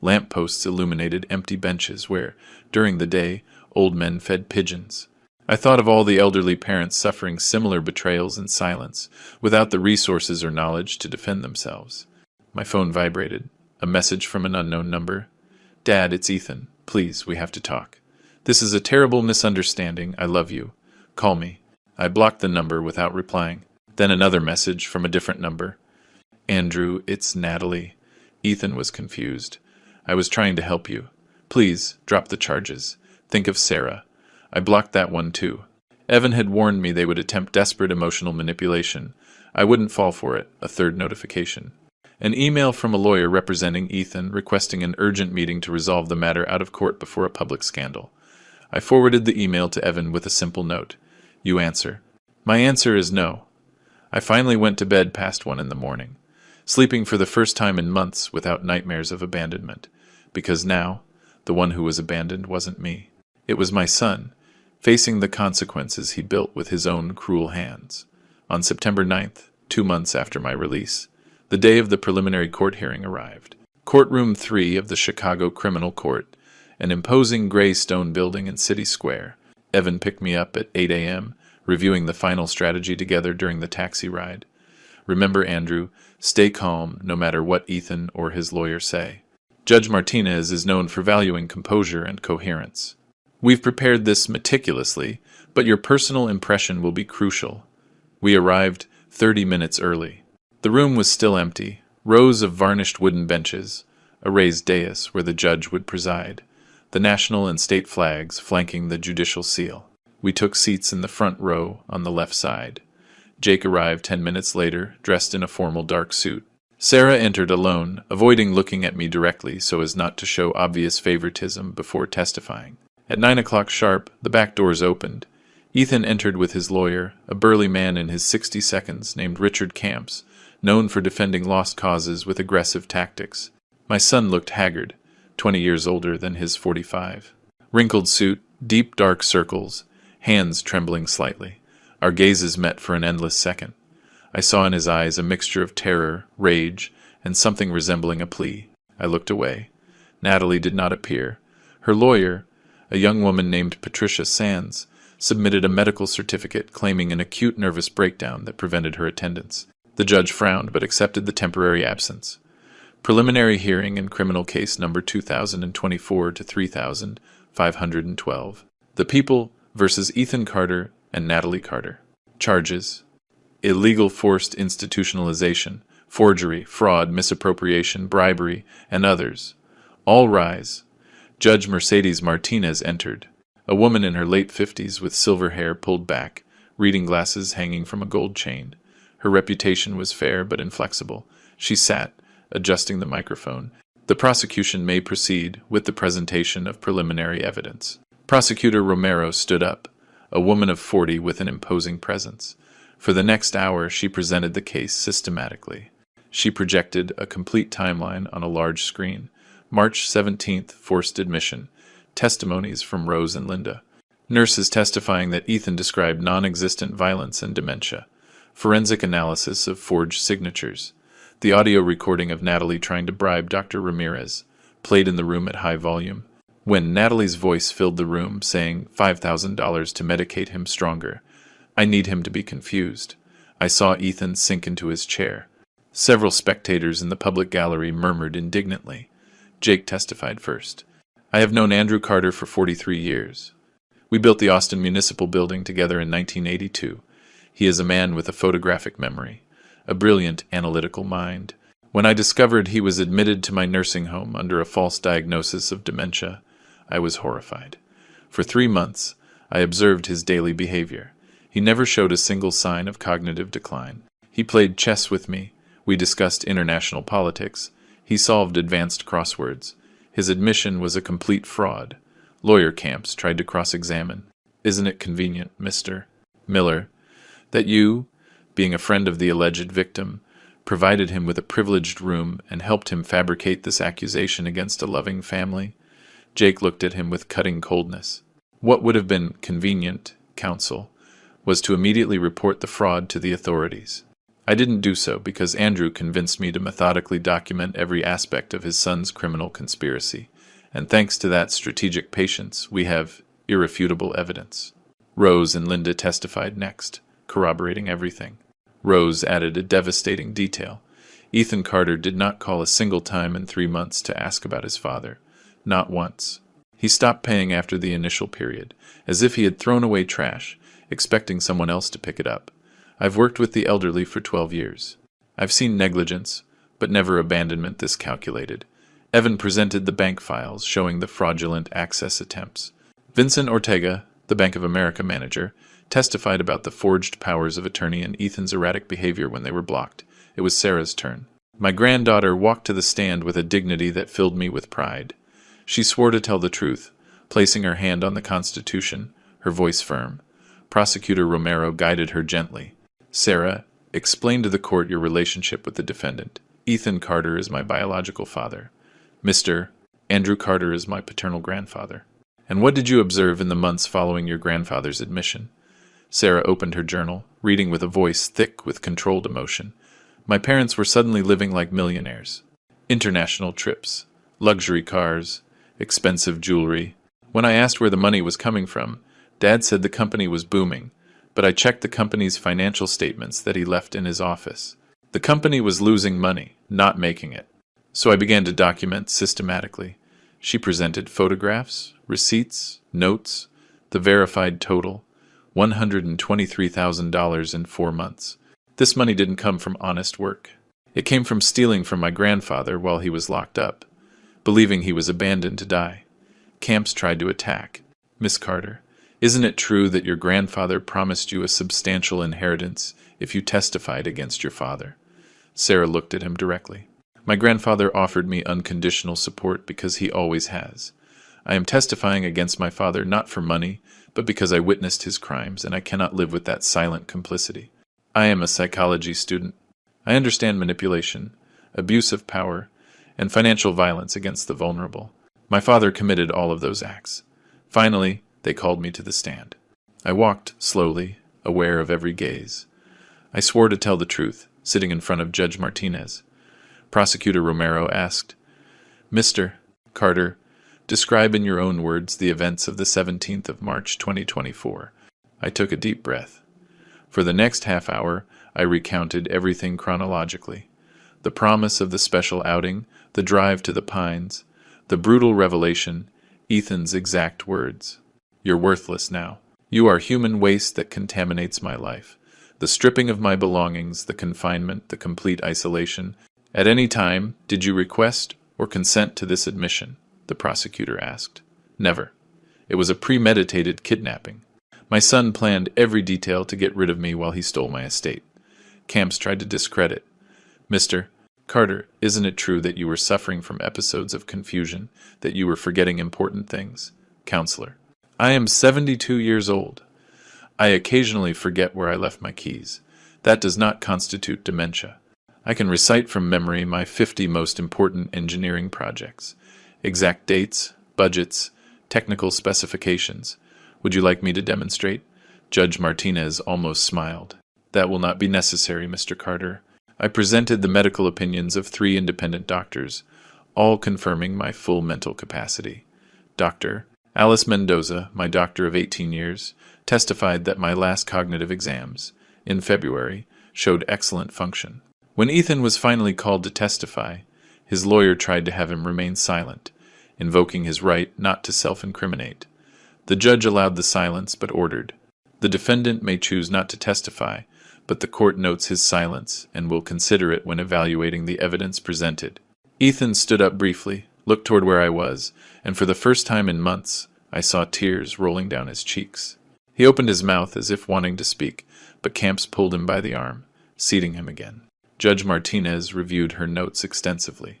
A: Lampposts illuminated empty benches where, during the day, old men fed pigeons. I thought of all the elderly parents suffering similar betrayals in silence, without the resources or knowledge to defend themselves. My phone vibrated. A message from an unknown number. "Dad, it's Ethan. Please, we have to talk. This is a terrible misunderstanding. I love you. Call me." I blocked the number without replying. Then another message from a different number. "Andrew, it's Natalie." Ethan was confused. "I was trying to help you. Please, drop the charges. Think of Sarah." I blocked that one too. Evan had warned me they would attempt desperate emotional manipulation. I wouldn't fall for it. A third notification. An email from a lawyer representing Ethan requesting an urgent meeting to resolve the matter out of court before a public scandal. I forwarded the email to Evan with a simple note. "You answer." My answer is no. I finally went to bed past 1 in the morning, sleeping for the first time in months without nightmares of abandonment, because now, the one who was abandoned wasn't me. It was my son, facing the consequences he built with his own cruel hands. On September 9th, 2 months after my release, The day of the preliminary court hearing arrived. Courtroom 3 of the Chicago Criminal Court, an imposing gray stone building in City Square. Evan picked me up at 8 a.m., reviewing the final strategy together during the taxi ride. Remember, Andrew, stay calm no matter what Ethan or his lawyer say. Judge Martinez is known for valuing composure and coherence. We've prepared this meticulously, but your personal impression will be crucial. We arrived 30 minutes early. The room was still empty, rows of varnished wooden benches, a raised dais where the judge would preside, the national and state flags flanking the judicial seal. We took seats in the front row on the left side. Jake arrived 10 minutes later, dressed in a formal dark suit. Sarah entered alone, avoiding looking at me directly so as not to show obvious favoritism before testifying. At 9 o'clock sharp, the back doors opened. Ethan entered with his lawyer, a burly man in his 60 seconds named Richard Camps, known for defending lost causes with aggressive tactics. My son looked haggard, 20 years older than his 45. Wrinkled suit, deep dark circles, hands trembling slightly. Our gazes met for an endless second. I saw in his eyes a mixture of terror, rage, and something resembling a plea. I looked away. Natalie did not appear. Her lawyer, a young woman named Patricia Sands, submitted a medical certificate claiming an acute nervous breakdown that prevented her attendance. The judge frowned but accepted the temporary absence. Preliminary hearing in criminal case number 2024 to 3512. The People versus Ethan Carter and Natalie Carter. Charges: illegal forced institutionalization, forgery, fraud, misappropriation, bribery, and others. All rise. Judge Mercedes Martinez entered, a woman in her late 50s with silver hair pulled back, reading glasses hanging from a gold chain. Her reputation was fair but inflexible. She sat, adjusting the microphone. The prosecution may proceed with the presentation of preliminary evidence. Prosecutor Romero stood up, a woman of 40 with an imposing presence. For the next hour, she presented the case systematically. She projected a complete timeline on a large screen. March 17th, forced admission. Testimonies from Rose and Linda. Nurses testifying that Ethan described non-existent violence and dementia. Forensic analysis of forged signatures. The audio recording of Natalie trying to bribe Dr. Ramirez, played in the room at high volume. When Natalie's voice filled the room, saying $5,000 to medicate him stronger, I need him to be confused. I saw Ethan sink into his chair. Several spectators in the public gallery murmured indignantly. Jake testified first. I have known Andrew Carter for 43 years. We built the Austin Municipal Building together in 1982. He is a man with a photographic memory, a brilliant analytical mind. When I discovered he was admitted to my nursing home under a false diagnosis of dementia, I was horrified. For 3 months, I observed his daily behavior. He never showed a single sign of cognitive decline. He played chess with me. We discussed international politics. He solved advanced crosswords. His admission was a complete fraud. Lawyer Camps tried to cross-examine. Isn't it convenient, Mr. Miller, that you, being a friend of the alleged victim, provided him with a privileged room and helped him fabricate this accusation against a loving family? Jake looked at him with cutting coldness. What would have been convenient, counsel, was to immediately report the fraud to the authorities. I didn't do so because Andrew convinced me to methodically document every aspect of his son's criminal conspiracy, and thanks to that strategic patience, we have irrefutable evidence. Rose and Linda testified next, corroborating everything. Rose added a devastating detail. Ethan Carter did not call a single time in 3 months to ask about his father. Not once. He stopped paying after the initial period, as if he had thrown away trash, expecting someone else to pick it up. I've worked with the elderly for 12 years. I've seen negligence, but never abandonment this calculated. Evan presented the bank files showing the fraudulent access attempts. Vincent Ortega, the Bank of America manager, testified about the forged powers of attorney and Ethan's erratic behavior when they were blocked. It was Sarah's turn. My granddaughter walked to the stand with a dignity that filled me with pride. She swore to tell the truth, placing her hand on the Constitution, her voice firm. Prosecutor Romero guided her gently. Sarah, explain to the court your relationship with the defendant. Ethan Carter is my biological father. Mr. Andrew Carter is my paternal grandfather. And what did you observe in the months following your grandfather's admission? Sarah opened her journal, reading with a voice thick with controlled emotion. My parents were suddenly living like millionaires. International trips, luxury cars, expensive jewelry. When I asked where the money was coming from, Dad said the company was booming, but I checked the company's financial statements that he left in his office. The company was losing money, not making it. So I began to document systematically. She presented photographs, receipts, notes, the verified total, $123,000 in 4 months. This money didn't come from honest work. It came from stealing from my grandfather while he was locked up, believing he was abandoned to die. Camps tried to attack. Miss Carter, isn't it true that your grandfather promised you a substantial inheritance if you testified against your father? Sarah looked at him directly. My grandfather offered me unconditional support because he always has. I am testifying against my father not for money, but because I witnessed his crimes and I cannot live with that silent complicity. I am a psychology student. I understand manipulation, abuse of power, and financial violence against the vulnerable. My father committed all of those acts. Finally, they called me to the stand. I walked slowly, aware of every gaze. I swore to tell the truth, sitting in front of Judge Martinez. Prosecutor Romero asked, Mr. Carter, describe in your own words the events of the 17th of March 2024. I took a deep breath. For the next half hour, I recounted everything chronologically. The promise of the special outing, the drive to the Pines, the brutal revelation, Ethan's exact words. You're worthless now. You are human waste that contaminates my life. The stripping of my belongings, the confinement, the complete isolation. At any time, did you request or consent to this admission? The prosecutor asked. Never. It was a premeditated kidnapping. My son planned every detail to get rid of me while he stole my estate. Camps tried to discredit. Mr. Carter, isn't it true that you were suffering from episodes of confusion, that you were forgetting important things? Counselor. I am 72 years old. I occasionally forget where I left my keys. That does not constitute dementia. I can recite from memory my 50 most important engineering projects. Exact dates, budgets, technical specifications. Would you like me to demonstrate? Judge Martinez almost smiled. That will not be necessary, Mr. Carter. I presented the medical opinions of 3 independent doctors, all confirming my full mental capacity. Dr. Alice Mendoza, my doctor of 18 years, testified that my last cognitive exams, in February, showed excellent function. When Ethan was finally called to testify, his lawyer tried to have him remain silent, invoking his right not to self-incriminate. The judge allowed the silence but ordered, the defendant may choose not to testify, but the court notes his silence and will consider it when evaluating the evidence presented. Ethan stood up briefly, looked toward where I was, and for the first time in months, I saw tears rolling down his cheeks. He opened his mouth as if wanting to speak, but Camps pulled him by the arm, seating him again. Judge Martinez reviewed her notes extensively.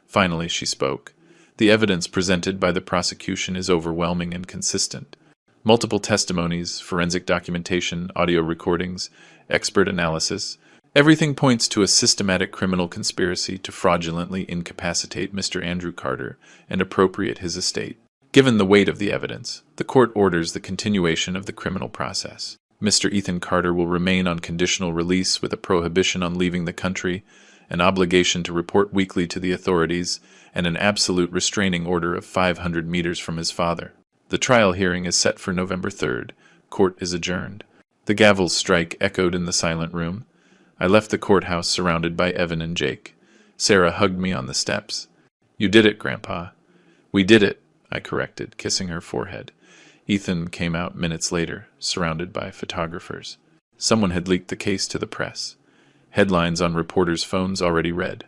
A: Finally, she spoke. The evidence presented by the prosecution is overwhelming and consistent. Multiple testimonies, forensic documentation, audio recordings, expert analysis. Everything points to a systematic criminal conspiracy to fraudulently incapacitate Mr. Andrew Carter and appropriate his estate. Given the weight of the evidence, the court orders the continuation of the criminal process. Mr. Ethan Carter will remain on conditional release with a prohibition on leaving the country, an obligation to report weekly to the authorities, and an absolute restraining order of 500 meters from his father. The trial hearing is set for November 3rd. Court is adjourned. The gavel's strike echoed in the silent room. I left the courthouse surrounded by Evan and Jake. Sarah hugged me on the steps. You did it, Grandpa. We did it, I corrected, kissing her forehead. Ethan came out minutes later, surrounded by photographers. Someone had leaked the case to the press. Headlines on reporters' phones already read.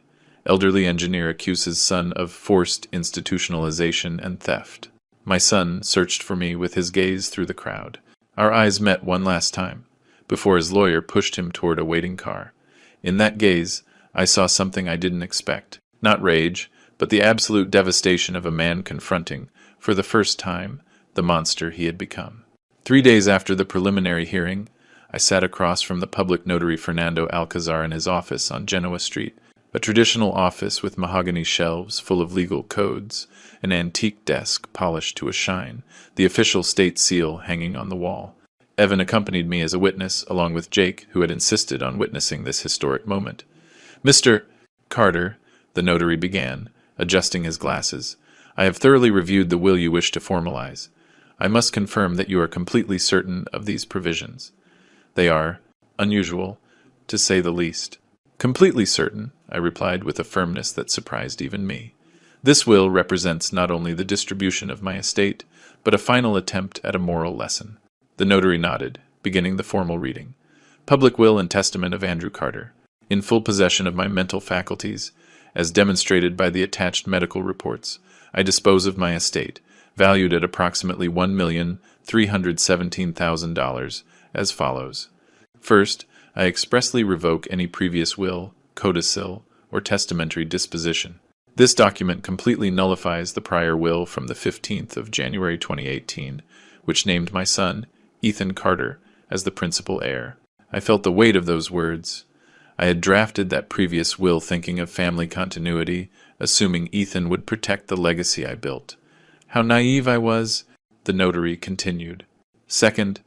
A: Elderly engineer accuses son of forced institutionalization and theft. My son searched for me with his gaze through the crowd. Our eyes met one last time, before his lawyer pushed him toward a waiting car. In that gaze, I saw something I didn't expect. Not rage, but the absolute devastation of a man confronting, for the first time, the monster he had become. 3 days after the preliminary hearing, I sat across from the public notary Fernando Alcazar in his office on Genoa Street, a traditional office with mahogany shelves full of legal codes, an antique desk polished to a shine, the official state seal hanging on the wall. Evan accompanied me as a witness, along with Jake, who had insisted on witnessing this historic moment. Mr. Carter, the notary began, adjusting his glasses, I have thoroughly reviewed the will you wish to formalize. I must confirm that you are completely certain of these provisions. They are unusual, to say the least. Completely certain, I replied with a firmness that surprised even me. This will represents not only the distribution of my estate, but a final attempt at a moral lesson. The notary nodded, beginning the formal reading. Public Will and Testament of Andrew Carter. In full possession of my mental faculties, as demonstrated by the attached medical reports, I dispose of my estate, valued at approximately $1,317,000, as follows. First, I expressly revoke any previous will, codicil, or testamentary disposition. This document completely nullifies the prior will from the 15th of January 2018, which named my son, Ethan Carter, as the principal heir. I felt the weight of those words. I had drafted that previous will thinking of family continuity, assuming Ethan would protect the legacy I built. How naive I was, the notary continued. Second,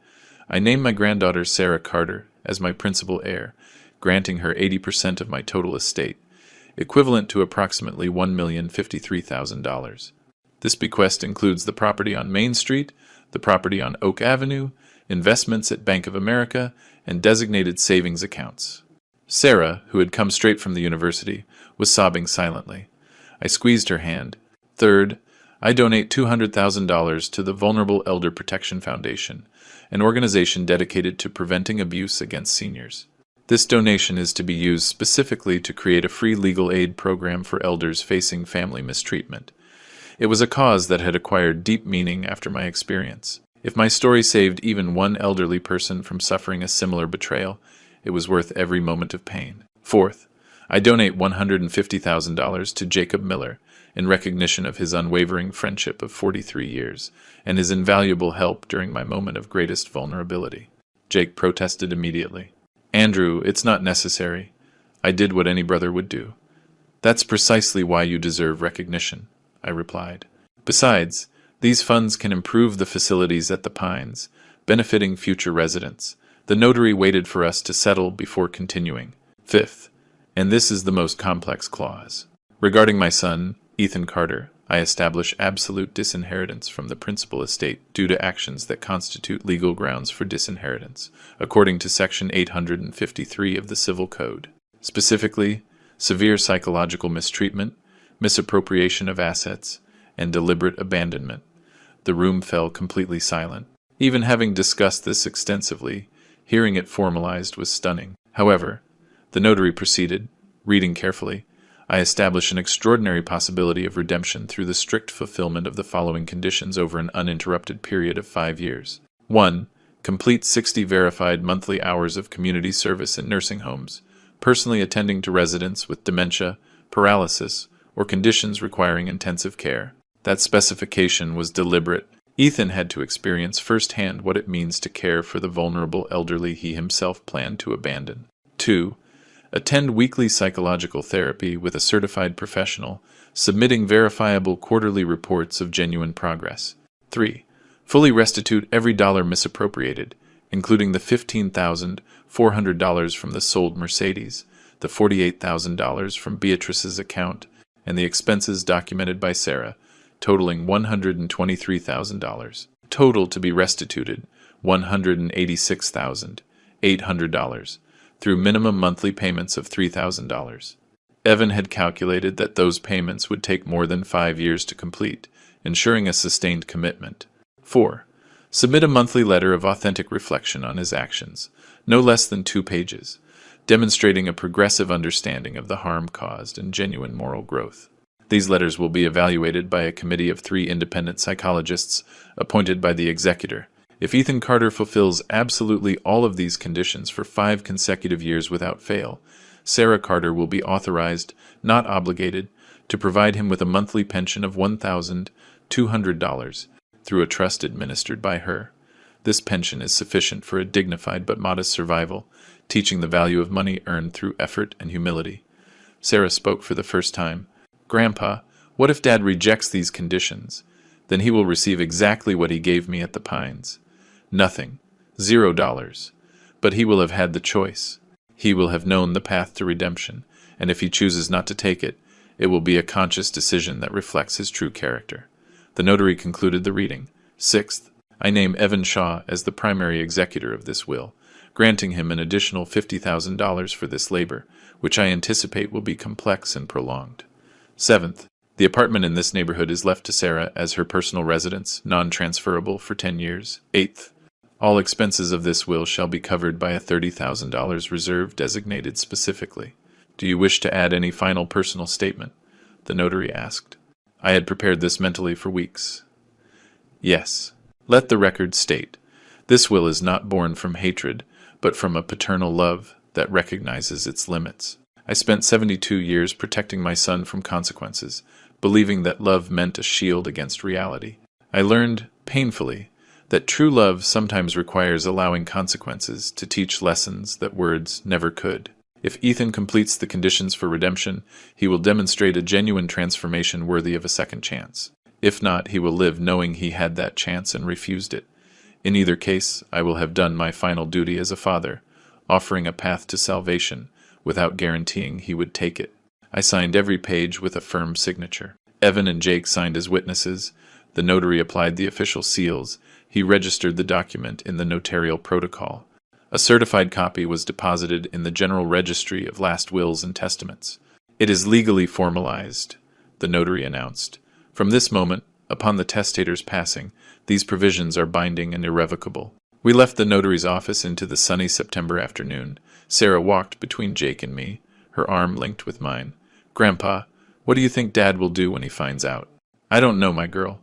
A: I name my granddaughter Sarah Carter as my principal heir, granting her 80% of my total estate, equivalent to approximately $1,053,000. This bequest includes the property on Main Street, the property on Oak Avenue, investments at Bank of America, and designated savings accounts. Sarah, who had come straight from the university, was sobbing silently. I squeezed her hand. Third, I donate $200,000 to the Vulnerable Elder Protection Foundation, an organization dedicated to preventing abuse against seniors. This donation is to be used specifically to create a free legal aid program for elders facing family mistreatment. It was a cause that had acquired deep meaning after my experience. If my story saved even one elderly person from suffering a similar betrayal, it was worth every moment of pain. Fourth, I donate $150,000 to Jacob Miller in recognition of his unwavering friendship of 43 years and his invaluable help during my moment of greatest vulnerability. Jake protested immediately. Andrew, it's not necessary. I did what any brother would do. That's precisely why you deserve recognition, I replied. Besides, these funds can improve the facilities at the Pines, benefiting future residents. The notary waited for us to settle before continuing. Fifth, and this is the most complex clause. Regarding my son, Ethan Carter, I establish absolute disinheritance from the principal estate due to actions that constitute legal grounds for disinheritance, according to Section 853 of the Civil Code. Specifically, severe psychological mistreatment, misappropriation of assets, and deliberate abandonment. The room fell completely silent. Even having discussed this extensively, hearing it formalized was stunning. However, the notary proceeded, reading carefully, I establish an extraordinary possibility of redemption through the strict fulfillment of the following conditions over an uninterrupted period of 5 years. 1. Complete 60 verified monthly hours of community service in nursing homes, personally attending to residents with dementia, paralysis, or conditions requiring intensive care. That specification was deliberate. Ethan had to experience firsthand what it means to care for the vulnerable elderly he himself planned to abandon. 2. Attend weekly psychological therapy with a certified professional, submitting verifiable quarterly reports of genuine progress. 3. Fully restitute every dollar misappropriated, including the $15,400 from the sold Mercedes, the $48,000 from Beatrice's account, and the expenses documented by Sarah, totaling $123,000. Total to be restituted, $186,800, through minimum monthly payments of $3,000. Evan had calculated that those payments would take more than 5 years to complete, ensuring a sustained commitment. 4. Submit a monthly letter of authentic reflection on his actions, no less than 2 pages, demonstrating a progressive understanding of the harm caused and genuine moral growth. These letters will be evaluated by a committee of 3 independent psychologists appointed by the executor. If Ethan Carter fulfills absolutely all of these conditions for 5 consecutive years without fail, Sarah Carter will be authorized, not obligated, to provide him with a monthly pension of $1,200 through a trust administered by her. This pension is sufficient for a dignified but modest survival, teaching the value of money earned through effort and humility. Sarah spoke for the first time. Grandpa, what if Dad rejects these conditions? Then he will receive exactly what he gave me at the Pines. Nothing. $0. But he will have had the choice. He will have known the path to redemption, and if he chooses not to take it, it will be a conscious decision that reflects his true character. The notary concluded the reading. Sixth, I name Evan Shaw as the primary executor of this will, granting him an additional $50,000 for this labor, which I anticipate will be complex and prolonged. Seventh, the apartment in this neighborhood is left to Sarah as her personal residence, non-transferable for 10 years. Eighth, all expenses of this will shall be covered by a $30,000 reserve designated specifically. Do you wish to add any final personal statement? The notary asked. I had prepared this mentally for weeks. Yes. Let the record state, this will is not born from hatred, but from a paternal love that recognizes its limits. I spent 72 years protecting my son from consequences, believing that love meant a shield against reality. I learned, painfully, that true love sometimes requires allowing consequences to teach lessons that words never could. If Ethan completes the conditions for redemption, he will demonstrate a genuine transformation worthy of a second chance. If not, he will live knowing he had that chance and refused it. In either case, I will have done my final duty as a father, offering a path to salvation, without guaranteeing he would take it. I signed every page with a firm signature. Evan and Jake signed as witnesses. The notary applied the official seals. He registered the document in the notarial protocol. A certified copy was deposited in the General Registry of Last Wills and Testaments. It is legally formalized, the notary announced. From this moment, upon the testator's passing, these provisions are binding and irrevocable. We left the notary's office into the sunny September afternoon. Sarah walked between Jake and me, her arm linked with mine. Grandpa, what do you think Dad will do when he finds out? I don't know, my girl.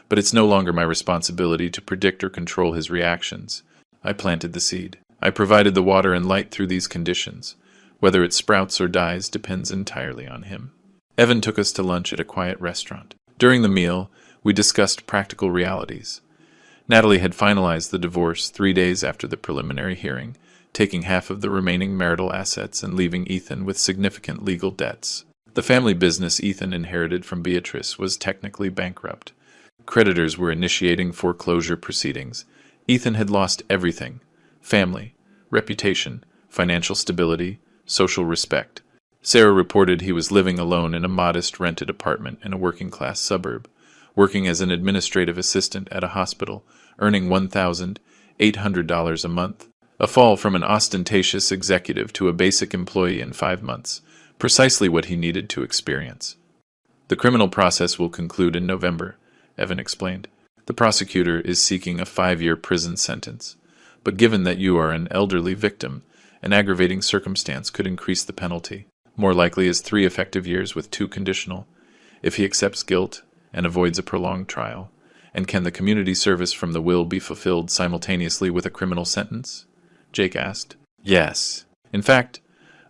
A: But it's no longer my responsibility to predict or control his reactions. I planted the seed. I provided the water and light through these conditions. Whether it sprouts or dies depends entirely on him. Evan took us to lunch at a quiet restaurant. During the meal, we discussed practical realities. Natalie had finalized the divorce 3 days after the preliminary hearing, taking half of the remaining marital assets and leaving Ethan with significant legal debts. The family business Ethan inherited from Beatrice was technically bankrupt. Creditors were initiating foreclosure proceedings. Ethan had lost everything: family, reputation, financial stability, social respect. Sarah reported he was living alone in a modest rented apartment in a working-class suburb, working as an administrative assistant at a hospital, earning $1,800 a month, a fall from an ostentatious executive to a basic employee in 5 months, precisely what he needed to experience. The criminal process will conclude in November, Evan explained. The prosecutor is seeking a 5-year prison sentence, but given that you are an elderly victim, an aggravating circumstance could increase the penalty. More likely is 3 effective years with 2 conditional, if he accepts guilt and avoids a prolonged trial. And can the community service from the will be fulfilled simultaneously with a criminal sentence? Jake asked. Yes. In fact,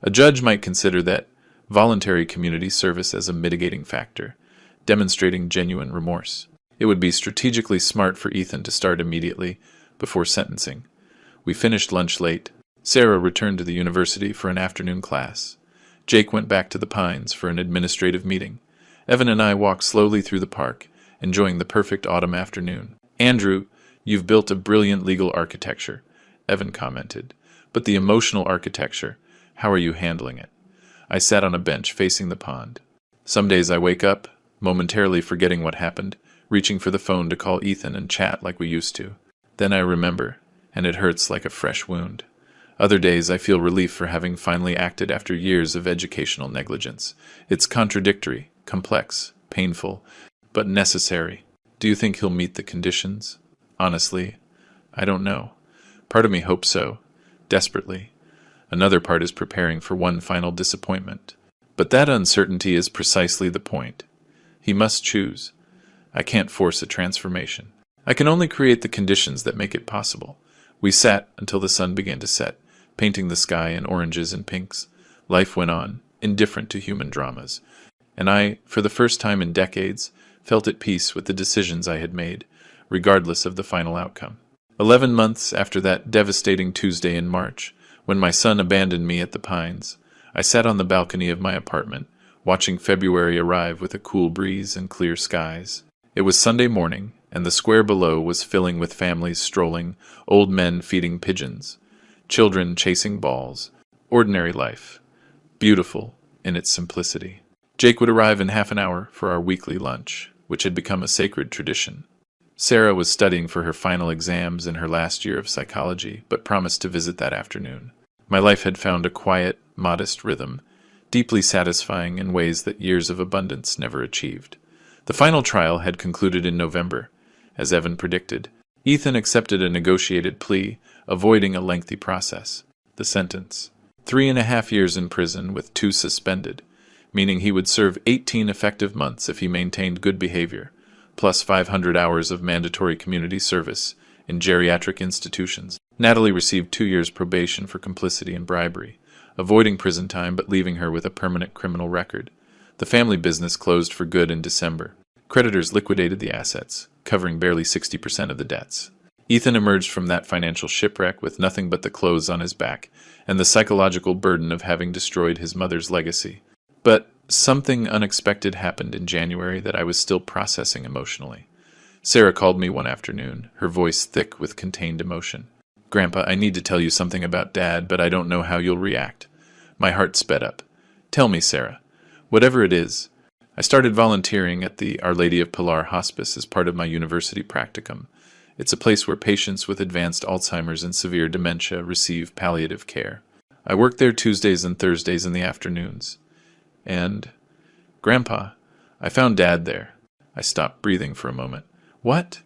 A: a judge might consider that voluntary community service as a mitigating factor, demonstrating genuine remorse. It would be strategically smart for Ethan to start immediately, before sentencing. We finished lunch late. Sarah returned to the university for an afternoon class. Jake went back to the Pines for an administrative meeting. Evan and I walked slowly through the park, enjoying the perfect autumn afternoon. Andrew, you've built a brilliant legal architecture, Evan commented. But the emotional architecture, how are you handling it? I sat on a bench facing the pond. Some days I wake up, momentarily forgetting what happened, reaching for the phone to call Ethan and chat like we used to. Then I remember, and it hurts like a fresh wound. Other days I feel relief for having finally acted after years of educational negligence. It's contradictory, complex, painful, but necessary. Do you think he'll meet the conditions? Honestly, I don't know. Part of me hopes so, desperately. Another part is preparing for one final disappointment. But that uncertainty is precisely the point. He must choose. I can't force a transformation. I can only create the conditions that make it possible. We sat until the sun began to set, painting the sky in oranges and pinks. Life went on, indifferent to human dramas. And I, for the first time in decades, felt at peace with the decisions I had made, regardless of the final outcome. 11 months after that devastating Tuesday in March, when my son abandoned me at the Pines, I sat on the balcony of my apartment, watching February arrive with a cool breeze and clear skies. It was Sunday morning, and the square below was filling with families strolling, old men feeding pigeons, children chasing balls. Ordinary life. Beautiful, in its simplicity. Jake would arrive in half an hour for our weekly lunch, which had become a sacred tradition. Sarah was studying for her final exams in her last year of psychology, but promised to visit that afternoon. My life had found a quiet, modest rhythm, deeply satisfying in ways that years of abundance never achieved. The final trial had concluded in November. As Evan predicted, Ethan accepted a negotiated plea, avoiding a lengthy process. The sentence: 3.5 years in prison with 2 suspended, meaning he would serve 18 effective months if he maintained good behavior, plus 500 hours of mandatory community service in geriatric institutions. Natalie received 2 years probation for complicity and bribery, avoiding prison time but leaving her with a permanent criminal record. The family business closed for good in December. Creditors liquidated the assets, covering barely 60% of the debts. Ethan emerged from that financial shipwreck with nothing but the clothes on his back and the psychological burden of having destroyed his mother's legacy. But something unexpected happened in January that I was still processing emotionally. Sarah called me one afternoon, her voice thick with contained emotion. "Grandpa, I need to tell you something about Dad, but I don't know how you'll react." My heart sped up. "Tell me, Sarah. Whatever it is." I started volunteering at the Our Lady of Pilar Hospice as part of my university practicum. It's a place where patients with advanced Alzheimer's and severe dementia receive palliative care. I work there Tuesdays and Thursdays in the afternoons. And, Grandpa, I found Dad there. I stopped breathing for a moment. "What?"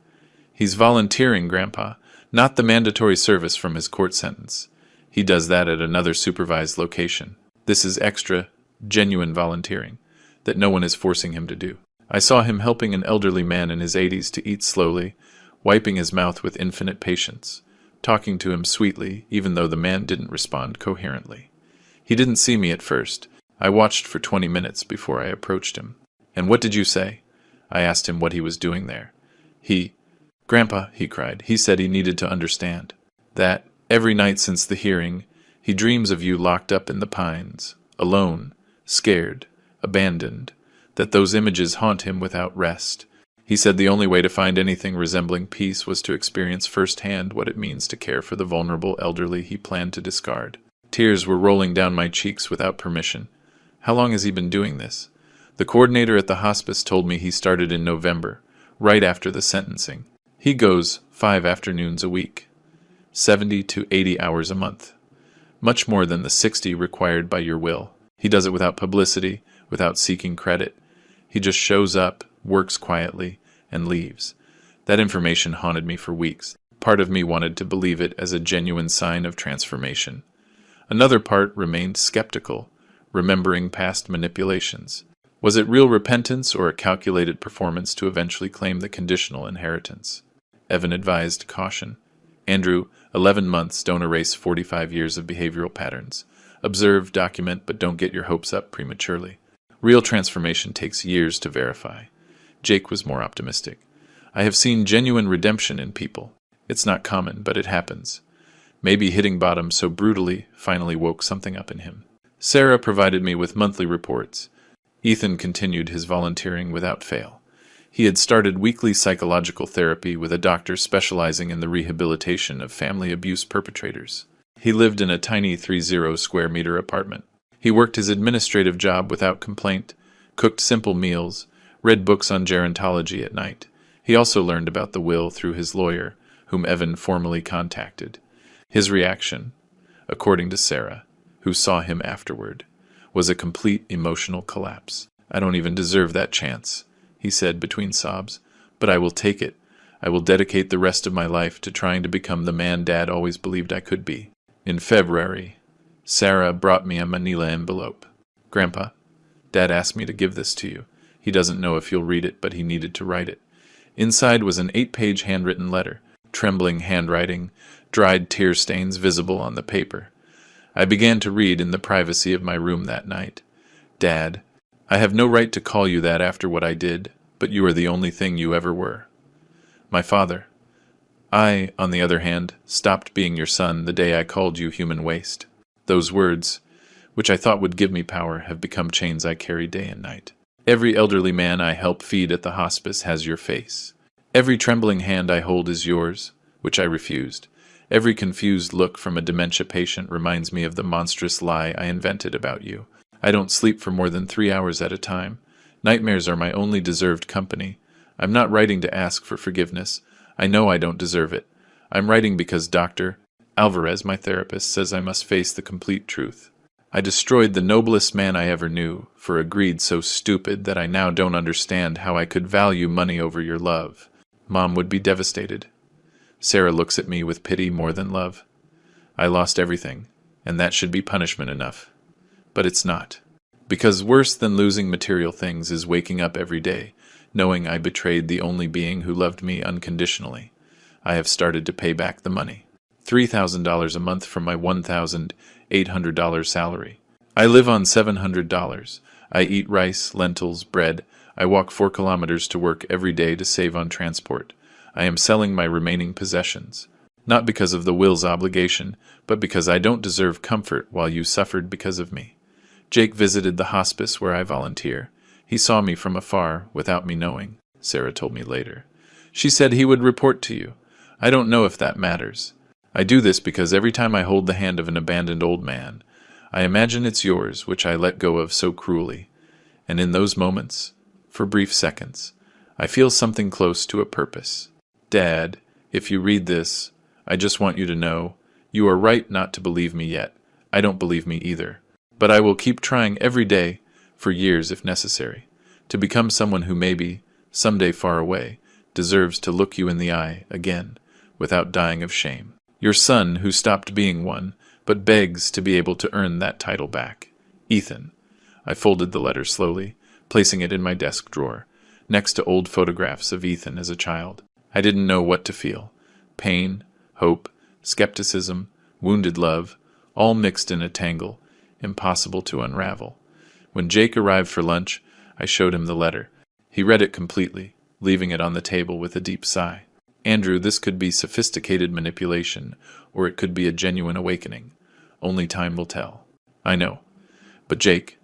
A: "He's volunteering, Grandpa, not the mandatory service from his court sentence. He does that at another supervised location. This is extra, genuine volunteering that no one is forcing him to do." I saw him helping an elderly man in his 80s to eat slowly, wiping his mouth with infinite patience, talking to him sweetly, even though the man didn't respond coherently. He didn't see me at first. I watched for 20 minutes before I approached him. "And what did you say?" I asked him what he was doing there. "Grandpa," he cried, "he said he needed to understand that, every night since the hearing, he dreams of you locked up in the pines, alone, scared, abandoned, that those images haunt him without rest. He said the only way to find anything resembling peace was to experience firsthand what it means to care for the vulnerable elderly he planned to discard." Tears were rolling down my cheeks without permission. "How long has he been doing this?" "The coordinator at the hospice told me he started in November, right after the sentencing. He goes 5 afternoons a week, 70 to 80 hours a month. Much more than the 60 required by your will. He does it without publicity, without seeking credit. He just shows up, works quietly, and leaves." That information haunted me for weeks. Part of me wanted to believe it as a genuine sign of transformation. Another part remained skeptical, remembering past manipulations. Was it real repentance or a calculated performance to eventually claim the conditional inheritance? Evan advised caution. "Andrew, 11 months don't erase 45 years of behavioral patterns. Observe, document, but don't get your hopes up prematurely. Real transformation takes years to verify." Jake was more optimistic. "I have seen genuine redemption in people. It's not common, but it happens. Maybe hitting bottom so brutally finally woke something up in him." Sarah provided me with monthly reports. Ethan continued his volunteering without fail. He had started weekly psychological therapy with a doctor specializing in the rehabilitation of family abuse perpetrators. He lived in a tiny 30 square meter apartment. He worked his administrative job without complaint, cooked simple meals, read books on gerontology at night. He also learned about the will through his lawyer, whom Evan formally contacted. His reaction, according to Sarah, who saw him afterward, was a complete emotional collapse. "I don't even deserve that chance," he said between sobs, "but I will take it. I will dedicate the rest of my life to trying to become the man Dad always believed I could be." In February, Sarah brought me a manila envelope. "Grandpa, Dad asked me to give this to you. He doesn't know if you'll read it, but he needed to write it." Inside was an 8-page handwritten letter, trembling handwriting, dried tear stains visible on the paper. I began to read in the privacy of my room that night. "Dad, I have no right to call you that after what I did, but you are the only thing you ever were. My father, I, on the other hand, stopped being your son the day I called you human waste. Those words, which I thought would give me power, have become chains I carry day and night. Every elderly man I help feed at the hospice has your face. Every trembling hand I hold is yours, which I refused. Every confused look from a dementia patient reminds me of the monstrous lie I invented about you. I don't sleep for more than 3 hours at a time. Nightmares are my only deserved company. I'm not writing to ask for forgiveness. I know I don't deserve it. I'm writing because Dr. Alvarez, my therapist, says I must face the complete truth. I destroyed the noblest man I ever knew for a greed so stupid that I now don't understand how I could value money over your love. Mom would be devastated. Sarah looks at me with pity more than love. I lost everything, and that should be punishment enough. But it's not. Because worse than losing material things is waking up every day, knowing I betrayed the only being who loved me unconditionally. I have started to pay back the money. $3,000 a month from my $1,800 salary. I live on $700. I eat rice, lentils, bread. I walk 4 kilometers to work every day to save on transport. I am selling my remaining possessions. Not because of the will's obligation, but because I don't deserve comfort while you suffered because of me. Jake visited the hospice where I volunteer. He saw me from afar, without me knowing, Sarah told me later. She said he would report to you. I don't know if that matters. I do this because every time I hold the hand of an abandoned old man, I imagine it's yours, which I let go of so cruelly. And in those moments, for brief seconds, I feel something close to a purpose. Dad, if you read this, I just want you to know, you are right not to believe me yet. I don't believe me either. But I will keep trying every day, for years if necessary, to become someone who maybe, someday far away, deserves to look you in the eye again, without dying of shame. Your son who stopped being one, but begs to be able to earn that title back. Ethan. I folded the letter slowly, placing it in my desk drawer, next to old photographs of Ethan as a child. I didn't know what to feel. Pain, hope, skepticism, wounded love, all mixed in a tangle, impossible to unravel. When Jake arrived for lunch, I showed him the letter. He read it completely, leaving it on the table with a deep sigh. Andrew, this could be sophisticated manipulation, or it could be a genuine awakening. Only time will tell. I know. But Jake,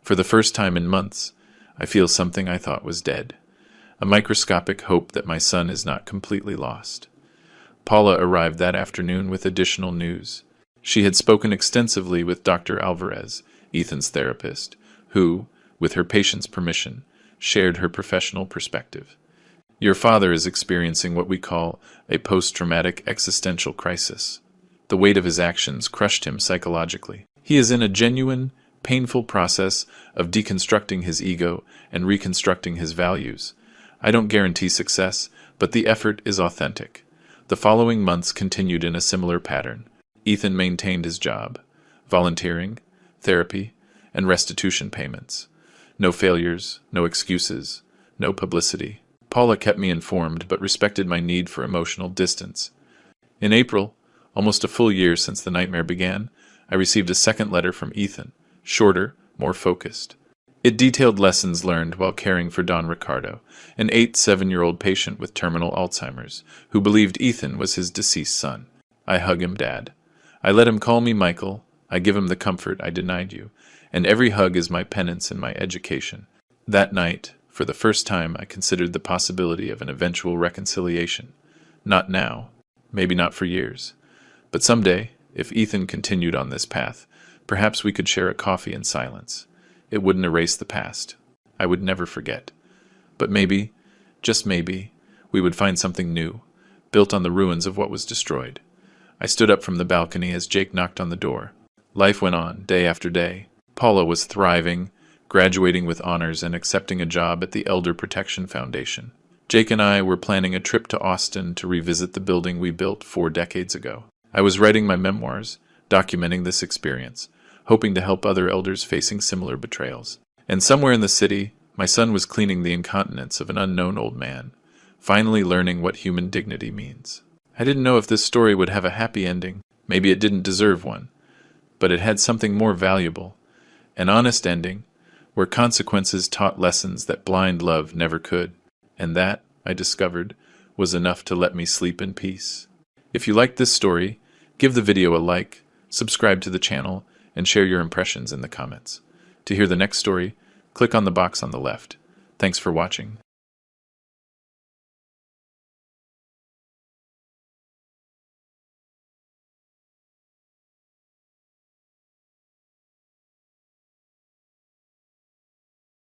A: for the first time in months, I feel something I thought was dead. A microscopic hope that my son is not completely lost. Paula arrived that afternoon with additional news. She had spoken extensively with Dr. Alvarez, Ethan's therapist, who, with her patient's permission, shared her professional perspective. Your father is experiencing what we call a post-traumatic existential crisis. The weight of his actions crushed him psychologically. He is in a genuine, painful process of deconstructing his ego and reconstructing his values. I don't guarantee success, but the effort is authentic. The following months continued in a similar pattern. Ethan maintained his job, volunteering, therapy, and restitution payments. No failures, no excuses, no publicity. Paula kept me informed, but respected my need for emotional distance. In April, almost a full year since the nightmare began, I received a second letter from Ethan, shorter, more focused. It detailed lessons learned while caring for Don Ricardo, an 7-year-old patient with terminal Alzheimer's, who believed Ethan was his deceased son. I hug him, Dad. I let him call me Michael. I give him the comfort I denied you, and every hug is my penance and my education. That night, for the first time, I considered the possibility of an eventual reconciliation. Not now, maybe not for years, but someday, if Ethan continued on this path, perhaps we could share a coffee in silence. It wouldn't erase the past. I would never forget. But maybe, just maybe, we would find something new, built on the ruins of what was destroyed. I stood up from the balcony as Jake knocked on the door. Life went on, day after day. Paula was thriving, graduating with honors and accepting a job at the Elder Protection Foundation. Jake and I were planning a trip to Austin to revisit the building we built 4 decades ago. I was writing my memoirs, documenting this experience, hoping to help other elders facing similar betrayals. And somewhere in the city, my son was cleaning the incontinence of an unknown old man, finally learning what human dignity means. I didn't know if this story would have a happy ending. Maybe it didn't deserve one. But it had something more valuable, an honest ending, where consequences taught lessons that blind love never could. And that, I discovered, was enough to let me sleep in peace. If you liked this story, give the video a like, subscribe to the channel, and share your impressions in the comments. To hear the next story, click on the box on the left. Thanks for watching.